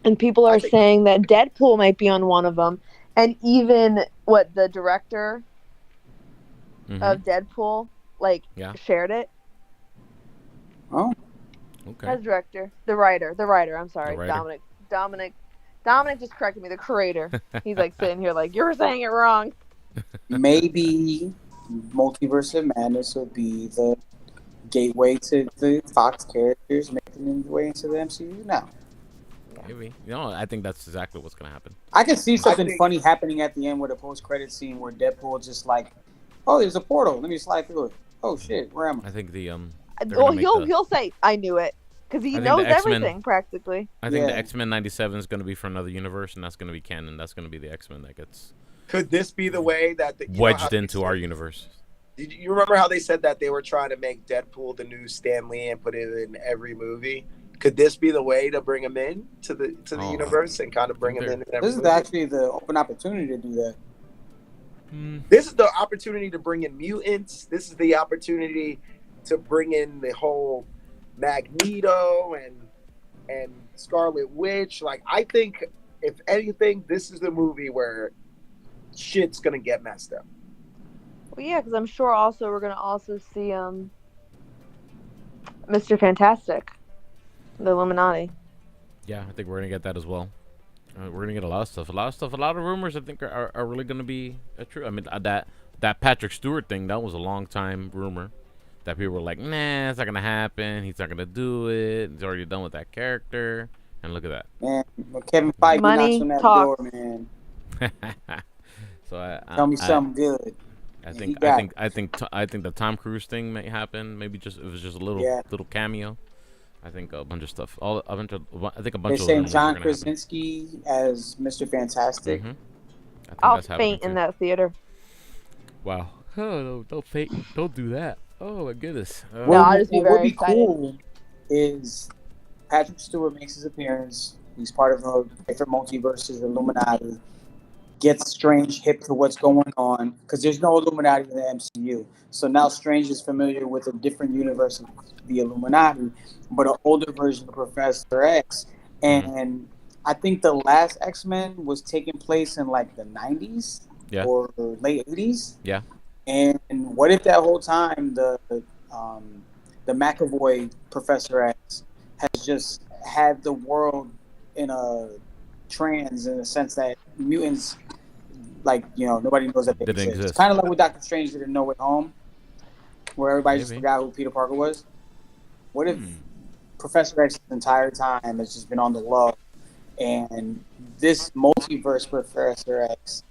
And people are saying that Deadpool might be on one of them, and even the director of Deadpool shared it. Oh. Okay. As director, the writer. I'm sorry, The writer. Dominic Dominic just corrected me, the creator. He's like sitting here like, you're saying it wrong. Maybe Multiverse of Madness will be the gateway to the Fox characters making their way into the MCU now. Maybe. I think that's exactly what's gonna happen. I can see something funny happening at the end with a post-credit scene where Deadpool just like, oh, there's a portal. Let me slide through it. Oh shit, where am I? I think the Well, he'll say, I knew it, because he knows everything practically. I think the X-Men 97 is gonna be for another universe, and that's gonna be canon. That's gonna be the X-Men that gets. Could this be the way that wedged into our universe? Did you remember how they said that they were trying to make Deadpool the new Stan Lee and put it in every movie? Could this be the way to bring him in to the universe and kind of bring him in every This is movie? actually the open opportunity to do that. This is the opportunity to bring in mutants. This is the opportunity to bring in the whole Magneto and Scarlet Witch. Like, I think, if anything, this is the movie where shit's gonna get messed up. Well, yeah, because I'm sure also we're gonna also see Mr. Fantastic, the Illuminati. Yeah, I think we're gonna get that as well. We're gonna get a lot of stuff. A lot of rumors. I think are really gonna be true. I mean, that Patrick Stewart thing, that was a long time rumor. That people were like, nah, it's not gonna happen. He's not gonna do it. He's already done with that character. And look at that. Man, when Kevin Feige knocks on that door, man. So tell me something good. I think the Tom Cruise thing may happen. Maybe it was just a little cameo. I think a bunch of stuff. I think a bunch of. They're saying John Krasinski as Mr. Fantastic. Mm-hmm. I'll faint in that theater. Wow! Oh, don't do that. Oh my goodness! I'll just be very what would be excited. cool is Patrick Stewart makes his appearance. He's part of a different multiverses, Illuminati. Gets Strange hip to what's going on because there's no Illuminati in the MCU. So now Strange is familiar with a different universe of the Illuminati, but an older version of Professor X. And I think the last X-Men was taking place in like the 90s or late 80s. Yeah. And what if that whole time the McAvoy Professor X has just had the world in a trance in the sense that mutants, like, nobody knows that they exist. It's kind of like what Doctor Strange did in No Way Home, where everybody just forgot who Peter Parker was. What if Professor X's entire time has just been on the low, and this multiverse Professor X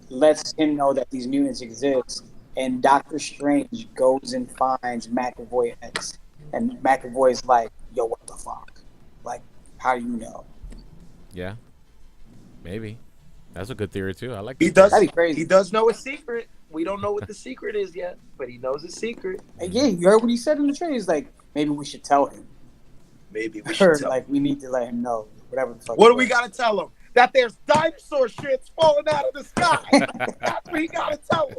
lets him know that these mutants exist, and Doctor Strange goes and finds McAvoy X, and McAvoy's like, yo, what the fuck? Like, how do you know? Yeah, maybe. That's a good theory too. I like. He does. That'd be crazy. He does know a secret. We don't know what the secret is yet, but he knows a secret. And yeah, you heard what he said in the trailer. He's like, maybe we should tell him. Maybe we should tell him. We need to let him know. Whatever the fuck. What do we gotta tell him? That there's dinosaur shits falling out of the sky. That's what we gotta tell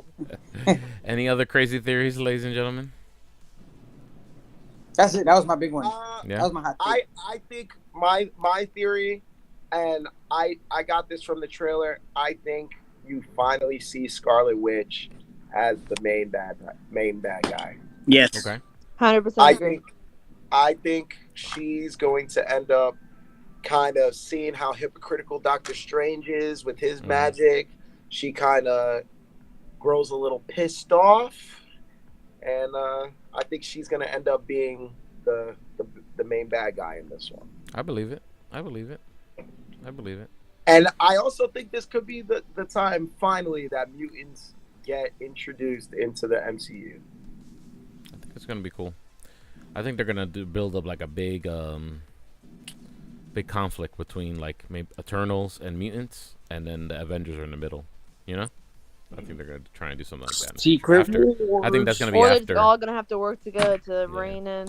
him. Any other crazy theories, ladies and gentlemen? That's it. That was my big one. Yeah. That was my hot take. I think my theory, and I got this from the trailer. I think you finally see Scarlet Witch as the main bad guy. Yes. Okay. 100% agree. I think she's going to end up kind of seeing how hypocritical Doctor Strange is with his magic. She kind of grows a little pissed off, and I think she's going to end up being the main bad guy in this one. I believe it. And I also think this could be the time finally that mutants get introduced into the MCU. I think it's gonna be cool. I think they're gonna build up like a big conflict between like maybe Eternals and mutants, and then the Avengers are in the middle. I think they're gonna try and do something like that. Secret Wars. I think that's gonna be or after. they're all gonna have to work together to rein in,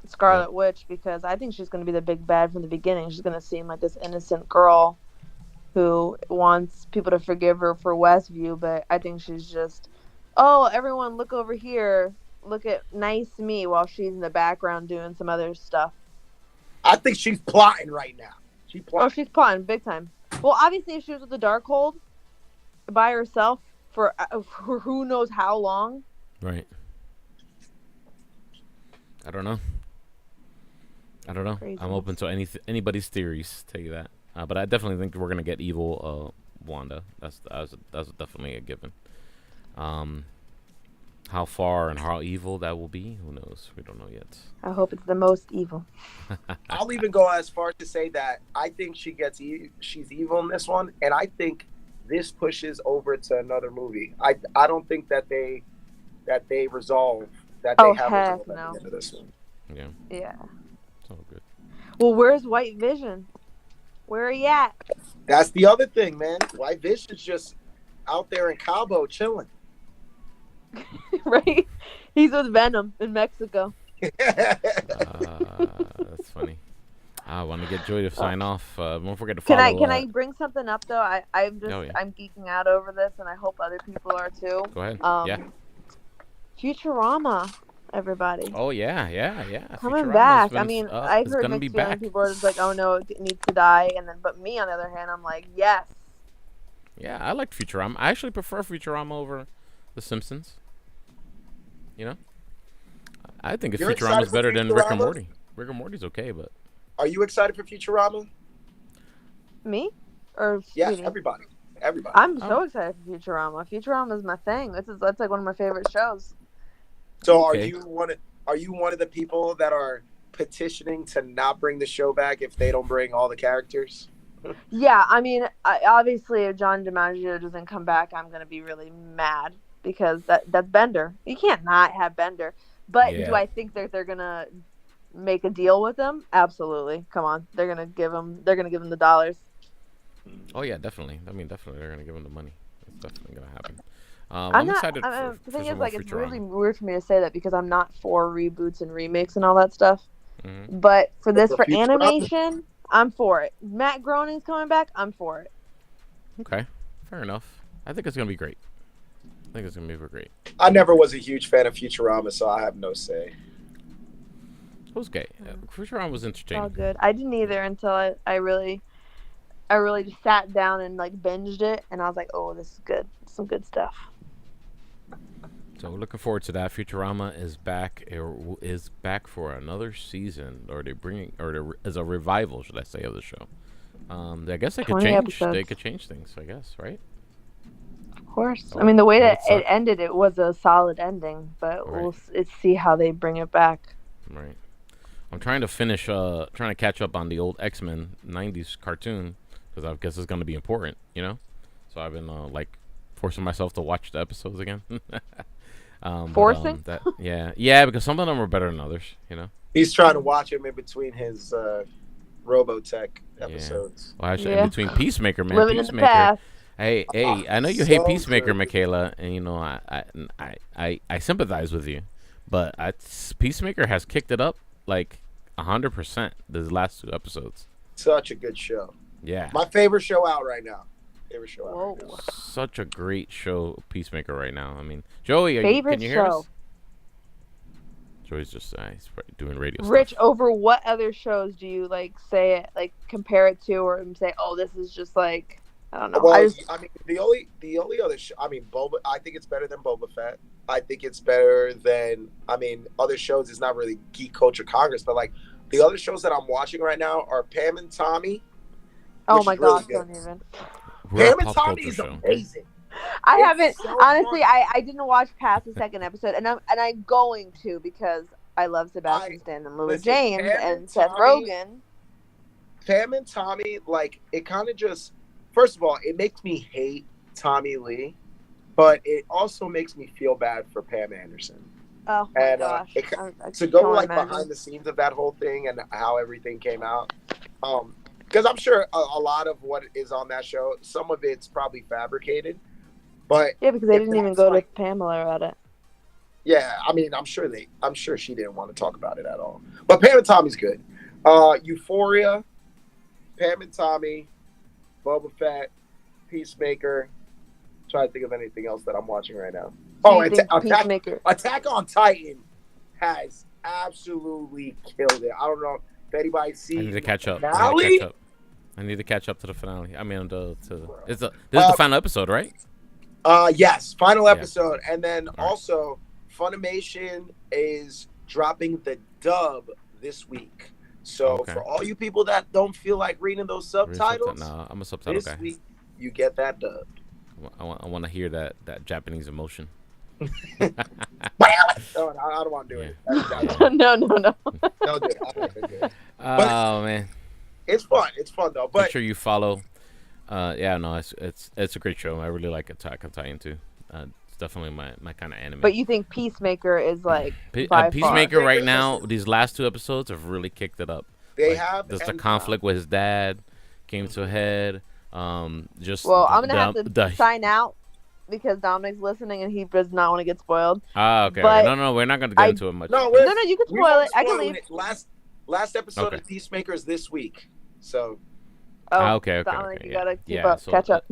Scarlet Witch, because I think she's gonna be the big bad from the beginning. She's gonna seem like this innocent girl who wants people to forgive her for Westview, but I think she's just, oh, everyone look over here, look at nice me, while she's in the background doing some other stuff. I think she's plotting right now. She's plotting big time. Well, obviously, if she was with the Darkhold by herself for who knows how long. Right. I don't know. I don't know. Crazy. I'm open to anybody's theories. Tell you that. But I definitely think we're gonna get evil Wanda. That's definitely a given. How far and how evil that will be, who knows? We don't know yet. I hope it's the most evil. I'll even go as far as to say that I think she's evil in this one, and I think this pushes over to another movie. I don't think that they resolve that they have resolved at the end of this one. Yeah. Yeah. It's all good. Well, where's White Vision? Where are you at? That's the other thing, man. White Vision's just out there in Cabo chilling. Right? He's with Venom in Mexico. That's funny. I want to get Joy to sign off. Don't forget to follow. Can I bring something up though? I'm geeking out over this, and I hope other people are too. Go ahead. Yeah. Futurama, everybody. Oh yeah. Coming Futurama's back. been, I mean, I've heard mixed feelings. People are just like, "Oh no, it needs to die," but me on the other hand, I'm like, yes. Yeah, I like Futurama. I actually prefer Futurama over The Simpsons. You know, I think Futurama is better than Rick and Morty. Rick and Morty's okay, but. Are you excited for Futurama? Me? Or yes, everybody. I'm so excited for Futurama. Futurama is my thing. That's like one of my favorite shows. So are you one of the people that are petitioning to not bring the show back if they don't bring all the characters? Yeah, I mean, obviously if John DiMaggio doesn't come back, I'm gonna be really mad because that's Bender. You can't not have Bender. But do I think that they're gonna make a deal with him? Absolutely. Come on, they're gonna give him the dollars. Oh yeah, definitely. I mean, definitely they're gonna give him the money. That's definitely gonna happen. I'm excited for the thing is, like, it's really weird for me to say that because I'm not for reboots and remakes and all that stuff. Mm-hmm. But for animation, I'm for it. Matt Groening's coming back. I'm for it. Okay, fair enough. I think it's gonna be great. I think it's gonna be great. I never was a huge fan of Futurama, so I have no say. It was gay. Futurama was entertaining. Oh, good. I didn't either until I really just sat down and like binged it, and I was like, oh, this is good. Some good stuff. So we're looking forward to that. Futurama is back. Is back for another season, or as a revival, should I say, of the show. I guess they could change. Episodes. They could change things. I guess, right? Of course. I mean, the way that it ended, it was a solid ending, but we'll see how they bring it back. Right. I'm trying to finish. Trying to catch up on the old X-Men '90s cartoon because I guess it's going to be important, you know. So I've been forcing myself to watch the episodes again. Forcing? Yeah, because some of them are better than others, you know. He's trying to watch him in between his Robotech episodes. Well, actually, in between Peacemaker, man. Living Peacemaker. in the past. Hey, I know you hate Peacemaker, Michaela, and you know I sympathize with you, but Peacemaker has kicked it up like 100% these last 2 episodes. Such a good show. Yeah. My favorite show out right now. Such a great show, Peacemaker, right now. I mean, Joey, can you hear us? Joey's just he's doing radio Rich, stuff. over what other shows do you say it, compare it to, or say, oh, this is just I don't know. Well, I mean, the only other show, I mean, Boba. I think it's better than Boba Fett. I think it's better than, other shows. It's not really Geek Culture Congress, but the other shows that I'm watching right now are Pam and Tommy. Oh my gosh, don't even. Pam and Tommy is amazing. I haven't honestly. I didn't watch past the second episode, and I'm going to because I love Sebastian Stan and Lily James and Seth Rogen. Pam and Tommy, it kind of just. First of all, it makes me hate Tommy Lee, but it also makes me feel bad for Pam Anderson. Oh my gosh! To go behind the scenes of that whole thing and how everything came out, because I'm sure a lot of what is on that show, some of it's probably fabricated, but because they didn't even go to Pamela about it. Yeah, I'm sure she didn't want to talk about it at all. But Pam and Tommy's good. Euphoria, Pam and Tommy, Boba Fett, Peacemaker. Trying to think of anything else that I'm watching right now. Attack on Titan has absolutely killed it. I don't know if anybody's seen. I need to catch up. I need to catch up to the finale. I mean, this is the final episode, right? Yes, final episode, and then also Funimation is dropping the dub this week. So for all you people that don't feel like reading those subtitles, no, I'm a subtitle this guy. week you get that dubbed. I want to hear that Japanese emotion. No, I don't want to do it. No. Don't do it. I don't do it. Oh man, it's fun. It's fun though. But make sure you follow. It's a great show. I really like Attack on Titan too. It's definitely my kind of anime. But you think Peacemaker is like Peacemaker far. right now? These last 2 episodes have really kicked it up. They have. Just the conflict with his dad came to a head. I'm gonna have to sign out because Dominic's listening and he does not want to get spoiled. Okay. But No, we're not gonna get into it much. No, you can spoil it. I can leave. Last episode of Peacemaker is this week, so. Okay. Dominic, you gotta keep up, catch up.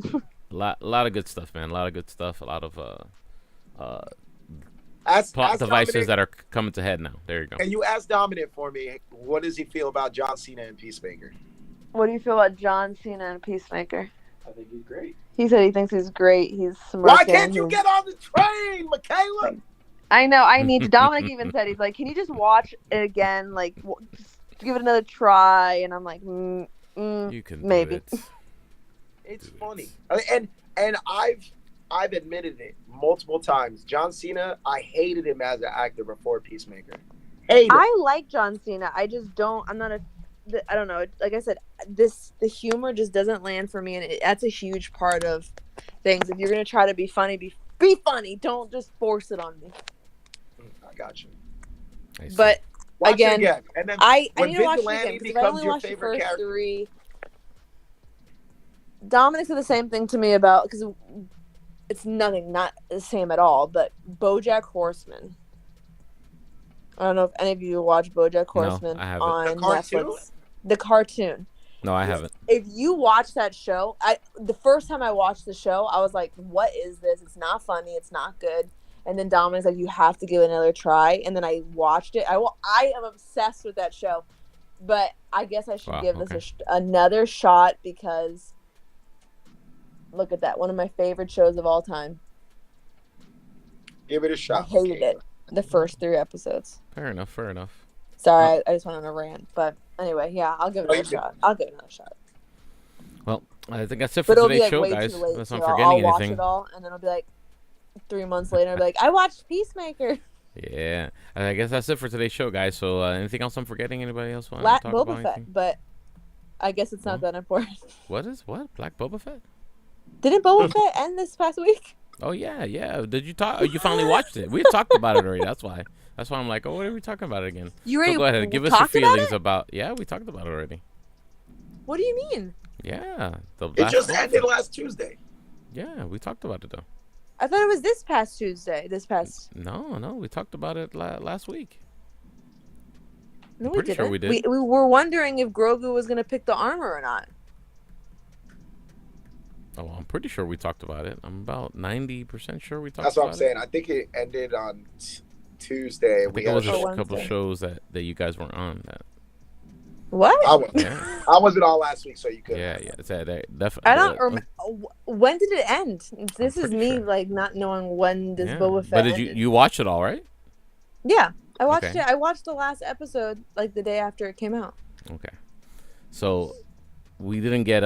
A lot of good stuff, man. A lot of good stuff. A lot of plot devices Dominic, that are coming to head now. There you go. And you asked Dominic for me, what does he feel about John Cena and Peacemaker? What do you feel about John Cena and Peacemaker? I think he's great. He said he thinks he's great. He's smirking. Why can't you get on the train, Michaela? I know. I need to. Dominic even said, he's like, can you just watch it again? Like, just give it another try. And I'm like, you can maybe. Do it. It's funny. And I've admitted it multiple times. John Cena, I hated him as an actor before Peacemaker. I like John Cena. I just don't. I don't know. Like I said, the humor just doesn't land for me, and that's a huge part of things. If you're gonna try to be funny, be funny. Don't just force it on me. I got you. But again, and then I need to watch it again because I only watched the first 3. Dominic said the same thing to me about, because it's not the same at all. But BoJack Horseman. I don't know if any of you watch BoJack Horseman on Netflix. The cartoon. No, I haven't. If you watch that show, the first time I watched the show, I was like, what is this? It's not funny. It's not good. And then Dominic's like, you have to give it another try. And then I watched it. I am obsessed with that show. But I guess I should give this another shot because look at that. One of my favorite shows of all time. Give it a shot. I hated it. The first 3 episodes. Fair enough. Sorry, I just went on a rant. But anyway, yeah, I'll give it another shot. Well, I think that's it for today's show, guys. Unless I'm forgetting anything. I'll watch it all, and then it'll be like 3 months later, I'll be like, I watched Peacemaker. Yeah. I guess that's it for today's show, guys. So anything else I'm forgetting? Anybody else want to talk about Boba Fett, anything? but I guess it's not that important. What? Black Boba Fett? Didn't Boba Fett end this past week? Oh yeah. Did you talk? You finally watched it? We had talked about it already. That's why I'm like, what are we talking about again? You already go ahead, give us your feelings about. Yeah, we talked about it already. What do you mean? Yeah, it just ended last Tuesday. Yeah, we talked about it though. I thought it was this past Tuesday. No, we talked about it last week. No, we didn't. Sure we did. We were wondering if Grogu was gonna pick the armor or not. Oh, I'm pretty sure we talked about it. I'm about 90% sure we talked about it. That's what I'm saying. I think it ended on Tuesday. I think it was a couple shows that you guys weren't on. What? I wasn't on last week, so you could. Yeah. Definitely. I don't remember. When did it end? This is me like not knowing when this Boba Fett. But did you watch it all, right? Yeah, I watched it. I watched the last episode like the day after it came out. Okay. So we didn't get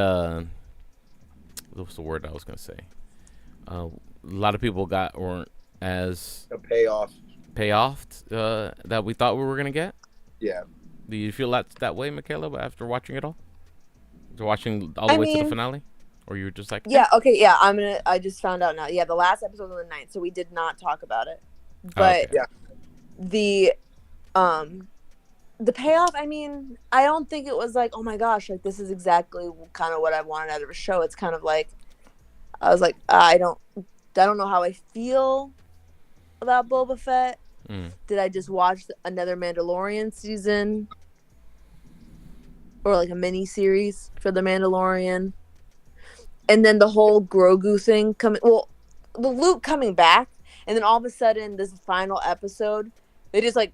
what's the word I was gonna say? A lot of people weren't as a payoff that we thought we were gonna get. Yeah. Do you feel that way, Michaela, after watching it all? After watching all the way to the finale, or you were just like, yeah, okay, yeah. I just found out now. Yeah, the last episode was on the 9th, so we did not talk about it. But the payoff, I mean, I don't think it was like, oh my gosh, like this is exactly kind of what I wanted out of a show. It's kind of like, I was like, I don't know how I feel about Boba Fett. Did I just watch another Mandalorian season? Or like a mini series for the Mandalorian? And then the whole Grogu thing the Luke coming back, and then all of a sudden this final episode, they just like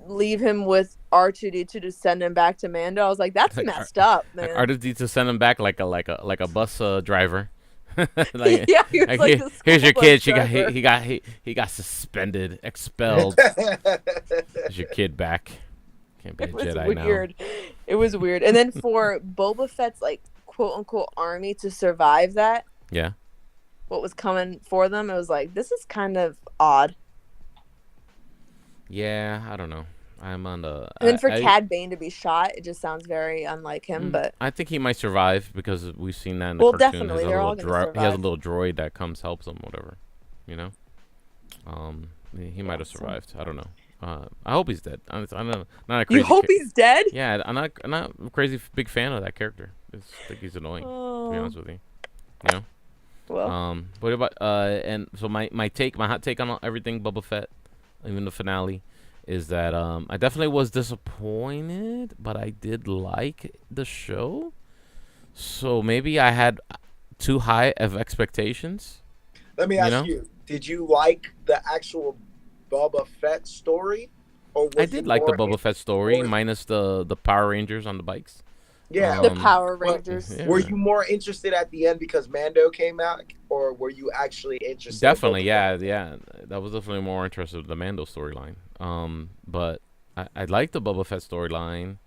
leave him with R2D2 to send him back to Mando. I was like, that's messed up, man. R2D2 send him back like a bus driver. Like, yeah, here's your kid. He got suspended, expelled. Here's your kid back. Can't be a It was Jedi now. weird. It was weird. And then for Boba Fett's like quote unquote army to survive that, Yeah. what was coming for them, it was like, this is kind of odd. Yeah, I don't know. I'm on the. And then for Cad Bane to be shot, it just sounds very unlike him. But I think he might survive because we've seen that in the well, cartoon. definitely, they're all gonna survive. He has a little droid that helps him, whatever. You know. He might have survived. I don't know. I hope he's dead. I'm not a crazy. You hope he's dead? Yeah, I'm not a crazy big fan of that character. I think he's annoying. To be honest with you. You know. Well. What about and so my hot take on everything Boba Fett, even the finale, is that I definitely was disappointed, but I did like the show. So maybe I had too high of expectations. Let me ask you: did you like the actual Boba Fett story? Or I did like the Boba Fett story, minus the Power Rangers on the bikes. Yeah, the Power Rangers. Were you more interested at the end because Mando came out, or were you actually interested? Definitely, yeah. That was definitely more interested in the Mando storyline. But I like the Boba Fett storyline.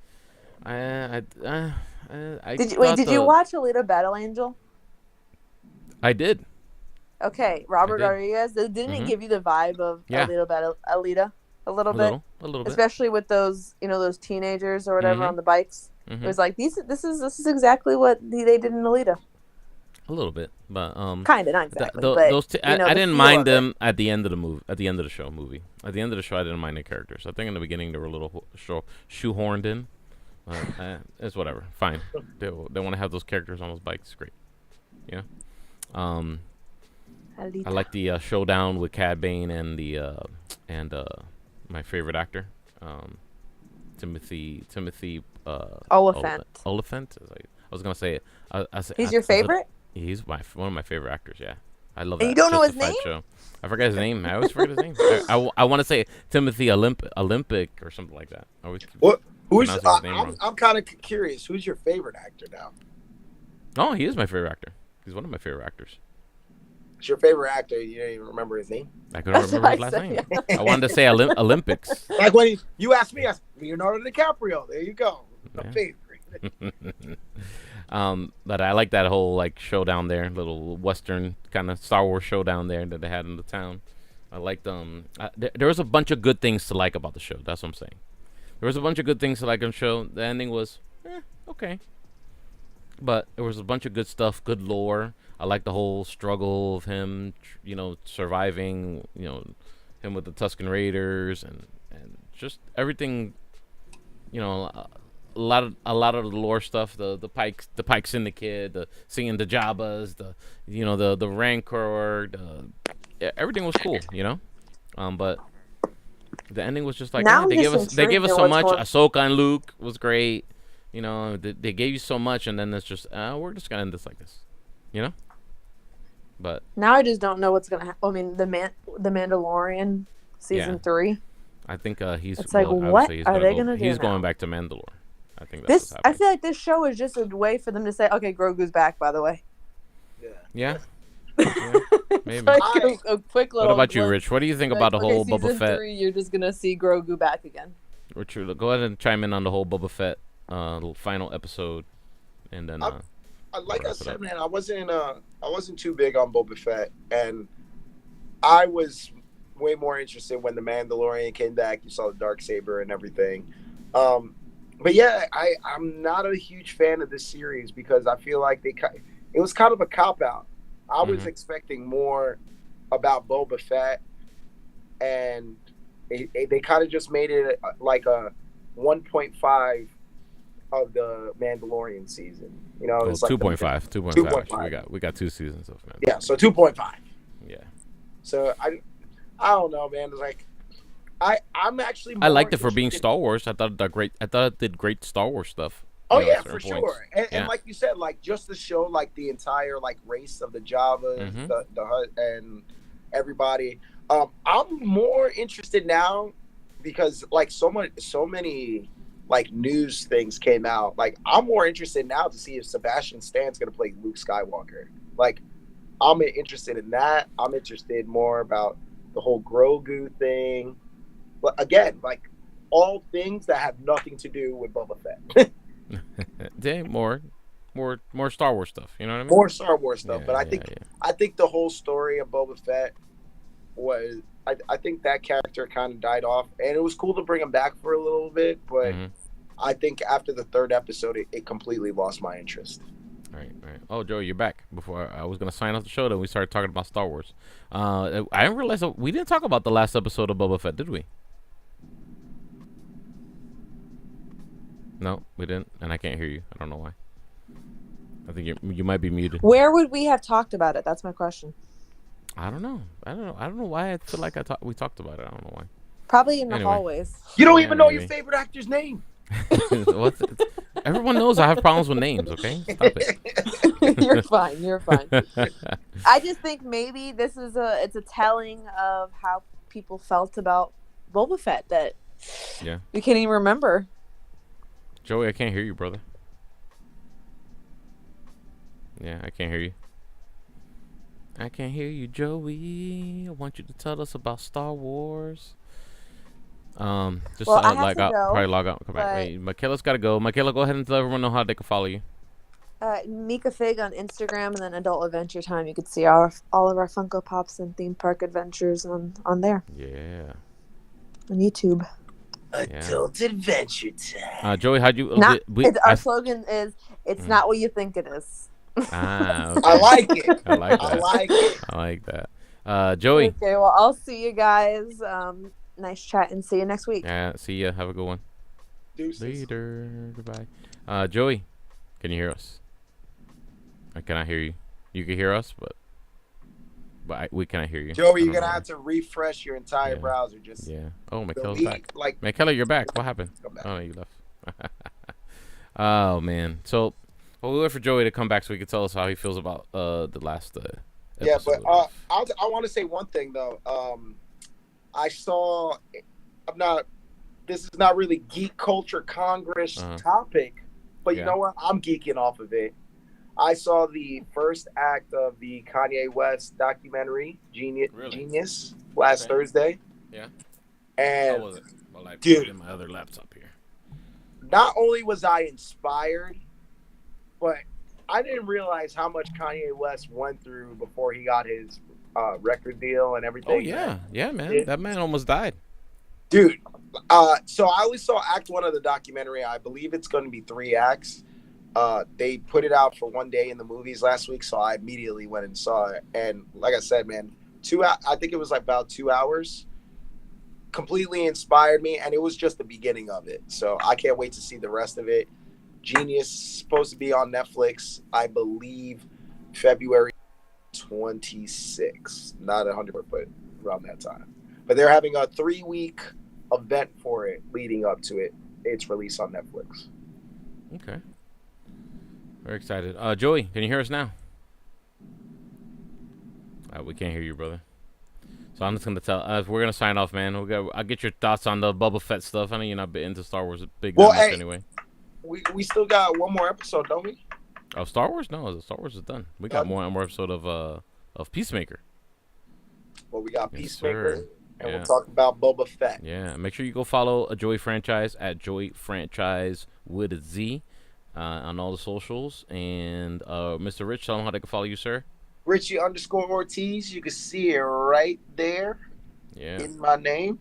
Did you watch Alita Battle Angel? I did. Okay, Robert Rodriguez. Didn't it give you the vibe of Alita a little bit? A little bit. Especially with those, those teenagers or whatever on the bikes. It was like this is exactly what they did in Alita. A little bit, but kind of, not exactly. I didn't mind them at the end of the movie, at the end of the show. At the end of the show, I didn't mind the characters. I think in the beginning they were a little shoehorned in. It's whatever. Fine. They want to have those characters on those bikes. Great. You know. I like the showdown with Cad Bane and my favorite actor, Timothy. Oliphant. Oliphant. I was gonna say it. He's your favorite? He's one of my favorite actors. Yeah, I love that. And you don't know his name? Show. I forget his name. I always forget his name. I want to say Timothy Olympic or something like that. I'm kind of curious. Who's your favorite actor now? Oh, he is my favorite actor. He's one of my favorite actors. It's your favorite actor. You don't even remember his name? I couldn't remember his last name. I wanted to say Olympics. Like when you asked me, Leonardo DiCaprio. There you go. My favorite. But I like that whole showdown there, little Western kind of Star Wars showdown there that they had in the town. I liked there was a bunch of good things to like about the show. That's what I'm saying. There was a bunch of good things to like on the show. The ending was okay, but there was a bunch of good stuff, good lore. I like the whole struggle of him, surviving, him with the Tusken Raiders and just everything, a lot of the lore stuff, the Pike Syndicate, seeing the Jabbas, the Rancor, everything was cool, but the ending was just like they gave us so much. Ahsoka and Luke was great, they gave you so much, and then it's just we're just gonna end this like this, But now I just don't know what's gonna happen. I mean, the Mandalorian season 3. I think he's. It's like, what are they gonna do? He's going back to Mandalore. I think that's what's I happening. feel like this show is just a way for them to say, okay, Grogu's back. By the way. Yeah. Maybe. A quick little. What about you, Rich? What do you think about the whole Boba Fett? 3, you're just gonna see Grogu back again. Richard, go ahead and chime in on the whole Boba Fett final episode, and then. Like I said, man, I wasn't too big on Boba Fett, and I was way more interested when the Mandalorian came back. You saw the Darksaber and everything. But yeah, I'm not a huge fan of this series because I feel like it was kind of a cop-out. I was expecting more about Boba Fett, and they kind of just made it like a 1.5 of the Mandalorian season. It's like 2.5. We got 2 seasons of Mandalorian. Yeah, so 2.5. Yeah. So I don't know, man. It's like I'm actually. I liked it for being Star Wars. I thought it did great Star Wars stuff. Oh yeah, for sure. And like you said, just to show the entire race of the Jawas, the Hutt, and everybody. I'm more interested now because so many news things came out. I'm more interested now to see if Sebastian Stan's gonna play Luke Skywalker. I'm interested in that. I'm interested more about the whole Grogu thing. But again, all things that have nothing to do with Boba Fett. Damn, more Star Wars stuff. You know what I mean? More Star Wars stuff, Yeah, but I think the whole story of Boba Fett was. I think that character kind of died off, and it was cool to bring him back for a little bit, but I think after the third episode, it completely lost my interest. Right. Oh, Joey, you're back. Before I was gonna sign off the show, then we started talking about Star Wars. I didn't realize that we didn't talk about the last episode of Boba Fett, did we? No, we didn't, and I can't hear you. I don't know why. I think you might be muted. Where would we have talked about it? That's my question. I don't know why I feel like we talked about it. I don't know why. Probably in the hallways. You don't even know your favorite actor's name. Everyone knows I have problems with names. Okay, stop it. You're fine. I just think maybe this is it's a telling of how people felt about Boba Fett that we can't even remember. Joey, I can't hear you, brother. Yeah, I can't hear you. I can't hear you, Joey. I want you to tell us about Star Wars. Just log out. Probably log out. Come back. Wait, Michaela's got to go. Michaela, go ahead and tell everyone how they can follow you. Mika Fig on Instagram, and then Adult Adventure Time. You could see all of our Funko Pops and theme park adventures on there. Yeah. On YouTube. Adult Adventure Time. Joey, how'd you? Our slogan is "It's not what you think it is." Okay. I like it. I like that. Joey. Okay, well, I'll see you guys. Nice chat, and see you next week. Yeah, see ya. Have a good one. Deuces. Later. Goodbye. Joey, can you hear us? I cannot hear you. You can hear us, but we cannot hear you. Joey, you're gonna have to refresh your entire browser. Just Oh, Michaela's back. Michaela, you're back. What happened? Oh, you left. Oh man. So. Well, we wait for Joey to come back so he can tell us how he feels about the last episode. Yeah, but I want to say one thing though. This is not really geek culture Congress topic, but you know what? I'm geeking off of it. I saw the first act of the Kanye West documentary, Genius, last Thursday. Yeah. And how was it? Well, I put dude, it in my other laptop here. Not only was I inspired, but I didn't realize how much Kanye West went through before he got his record deal and everything. Oh, yeah, man. That man almost died. Dude, so I only saw Act 1 of the documentary. I believe it's going to be 3 acts. They put it out for one day in the movies last week, so I immediately went and saw it. And like I said, man, I think it was like about 2 hours. Completely inspired me, and it was just the beginning of it. So I can't wait to see the rest of it. Genius supposed to be on Netflix, I believe, February 26th. Not 100%, but around that time. But they're having a 3-week event for it leading up to it. Its release on Netflix. Okay. Very excited. Joey, can you hear us now? We can't hear you, brother. So I'm just gonna tell. We're gonna sign off, man. I'll get your thoughts on the Boba Fett stuff. I know you're not into Star Wars big much anyway. We still got one more episode, don't we? Of Star Wars? No, Star Wars is done. We got one more episode of Peacemaker. Well, we got Peacemaker, and we'll talk about Boba Fett. Yeah, make sure you go follow a Joey Franchise at Joey Franchise with a Z on all the socials. And Mr. Rich, tell them how they can follow you, sir. Richie_Ortiz. You can see it right there. Yeah. In my name,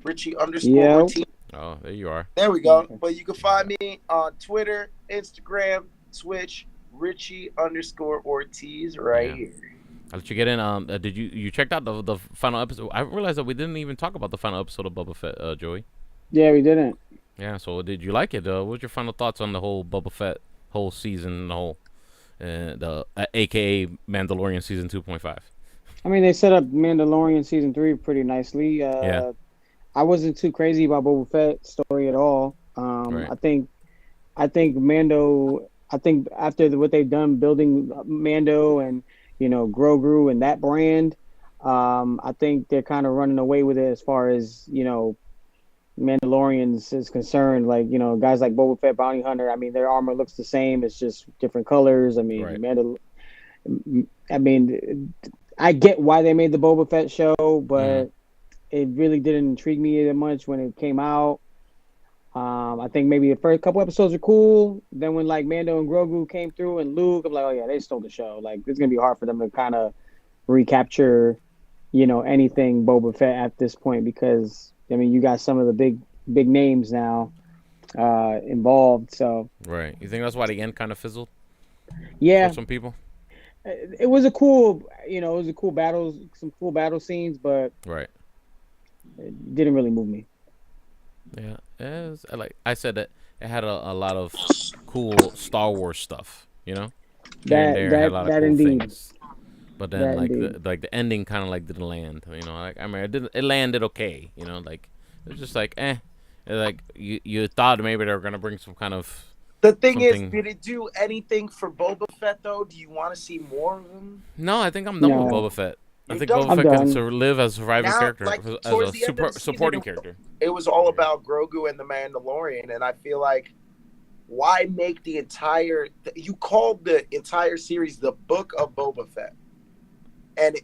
Richie_Ortiz. Oh, there you are. There we go. But you can find me on Twitter, Instagram, Twitch, Richie_Ortiz right here. I'll let you get in. Did you checked out the final episode? I realized that we didn't even talk about the final episode of Boba Fett, Joey. Yeah, we didn't. Yeah, so did you like it? What was your final thoughts on the whole Boba Fett whole season, the whole AKA Mandalorian season 2.5? I mean, they set up Mandalorian season 3 pretty nicely. I wasn't too crazy about Boba Fett's story at all. Right. I think Mando. I think after what they've done building Mando and Grogu and that brand, I think they're kind of running away with it as far as Mandalorians is concerned. Like guys like Boba Fett, Bounty Hunter. I mean, their armor looks the same. It's just different colors. I mean, I get why they made the Boba Fett show, but it really didn't intrigue me that much when it came out. I think maybe the first couple episodes are cool. Then when like Mando and Grogu came through and Luke, I'm like, oh yeah, they stole the show. Like it's gonna be hard for them to kind of recapture, anything Boba Fett at this point because I mean you got some of the big names now involved. So right, you think that's why the end kind of fizzled? Yeah, for some people. It was a cool, some cool battle scenes, but right, it didn't really move me. Yeah, it was, like I said, it had a lot of cool Star Wars stuff, Here and there, it had a lot of cool indeed. things. But then, the ending kind of didn't land. I mean, it landed okay. Like it was just like like you thought maybe they were gonna bring some kind of. The thing is, did it do anything for Boba Fett though? Do you want to see more of him? No, I think I'm done with Boba Fett. I think Boba Fett can live as a surviving character, as a supporting character. It was all about Grogu and the Mandalorian, and I feel like, why make the entire? You called the entire series the Book of Boba Fett, and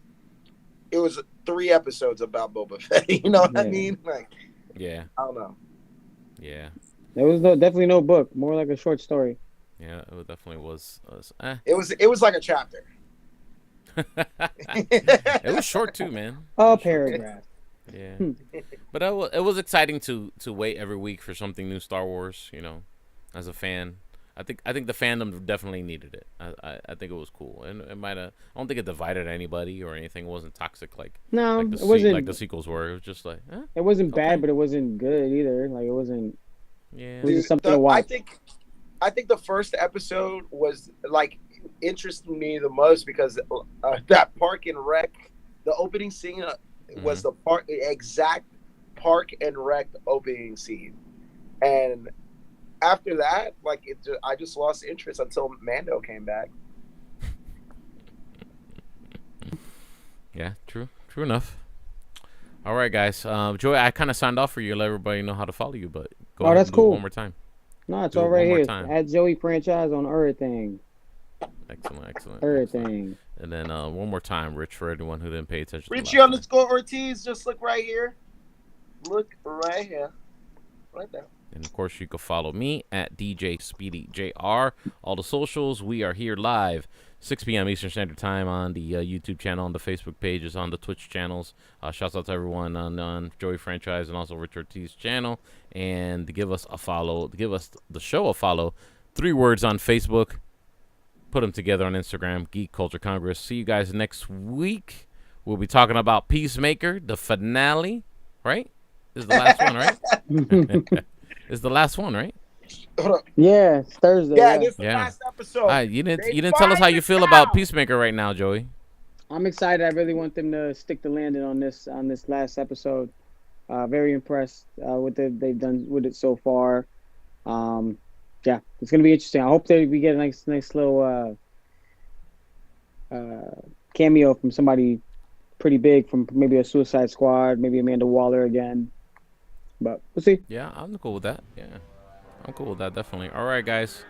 it was 3 episodes about Boba Fett. You know what I mean? Like, yeah, I don't know. Yeah, there was definitely no book, more like a short story. Yeah, it definitely was. It was like a chapter. It was short too, man. A paragraph. Yeah, but it was exciting to wait every week for something new Star Wars. As a fan, I think the fandom definitely needed it. I think it was cool, and it might have. I don't think it divided anybody or anything. It wasn't toxic like it wasn't like the sequels were. It was just like it wasn't bad, but it wasn't good either. Like it wasn't. Yeah, it was just something to watch. I think the first episode was like interested me the most because that Park and Rec, the opening scene was the exact Park and Rec opening scene, and after that, I just lost interest until Mando came back. Yeah, true enough. All right, guys. Joey, I kind of signed off for you to let everybody know how to follow you, but go ahead that's and cool. Do it one more time. No, it's all right here. At Joey Franchise on everything. Excellent. Everything. And then one more time, Rich, for anyone who didn't pay attention. Richie_Ortiz, just look right here. Look right here. Right there. And of course, you can follow me at DJ Speedy JR. All the socials. We are here live, 6 p.m. Eastern Standard Time on the YouTube channel, on the Facebook pages, on the Twitch channels. Shouts out to everyone on Joey Franchise and also Rich Ortiz channel. And to give us a follow, to give us the show a follow, 3 words on Facebook. Put them together on Instagram, Geek Culture Congress. See you guys next week. We'll be talking about Peacemaker, the finale, right? This is the last one, right? This is the last one, right? Yeah, it's Thursday. Yeah, this is the last episode. You didn't tell us how you feel about Peacemaker right now, Joey. I'm excited. I really want them to stick the landing on this last episode. Very impressed with they've done with it so far. Yeah, it's gonna be interesting. I hope that we get a nice little cameo from somebody pretty big, from maybe a Suicide Squad, maybe Amanda Waller again. But we'll see. Yeah, I'm cool with that. Yeah, I'm cool with that, definitely. All right, guys.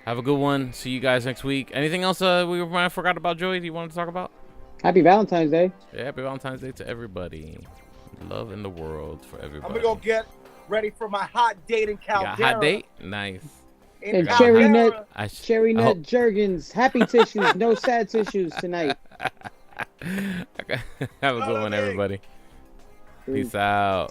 Have a good one. See you guys next week. Anything else we might have forgot about, Joey? Do you want to talk about? Happy Valentine's Day. Yeah, happy Valentine's Day to everybody. Love in the world for everybody. I'm going to go get ready for my hot date in Caldera. Got a hot date? Nice. And cherry nut Jergens. Happy tissues. No sad tissues tonight. Okay. Have a good one, everybody. Peace out.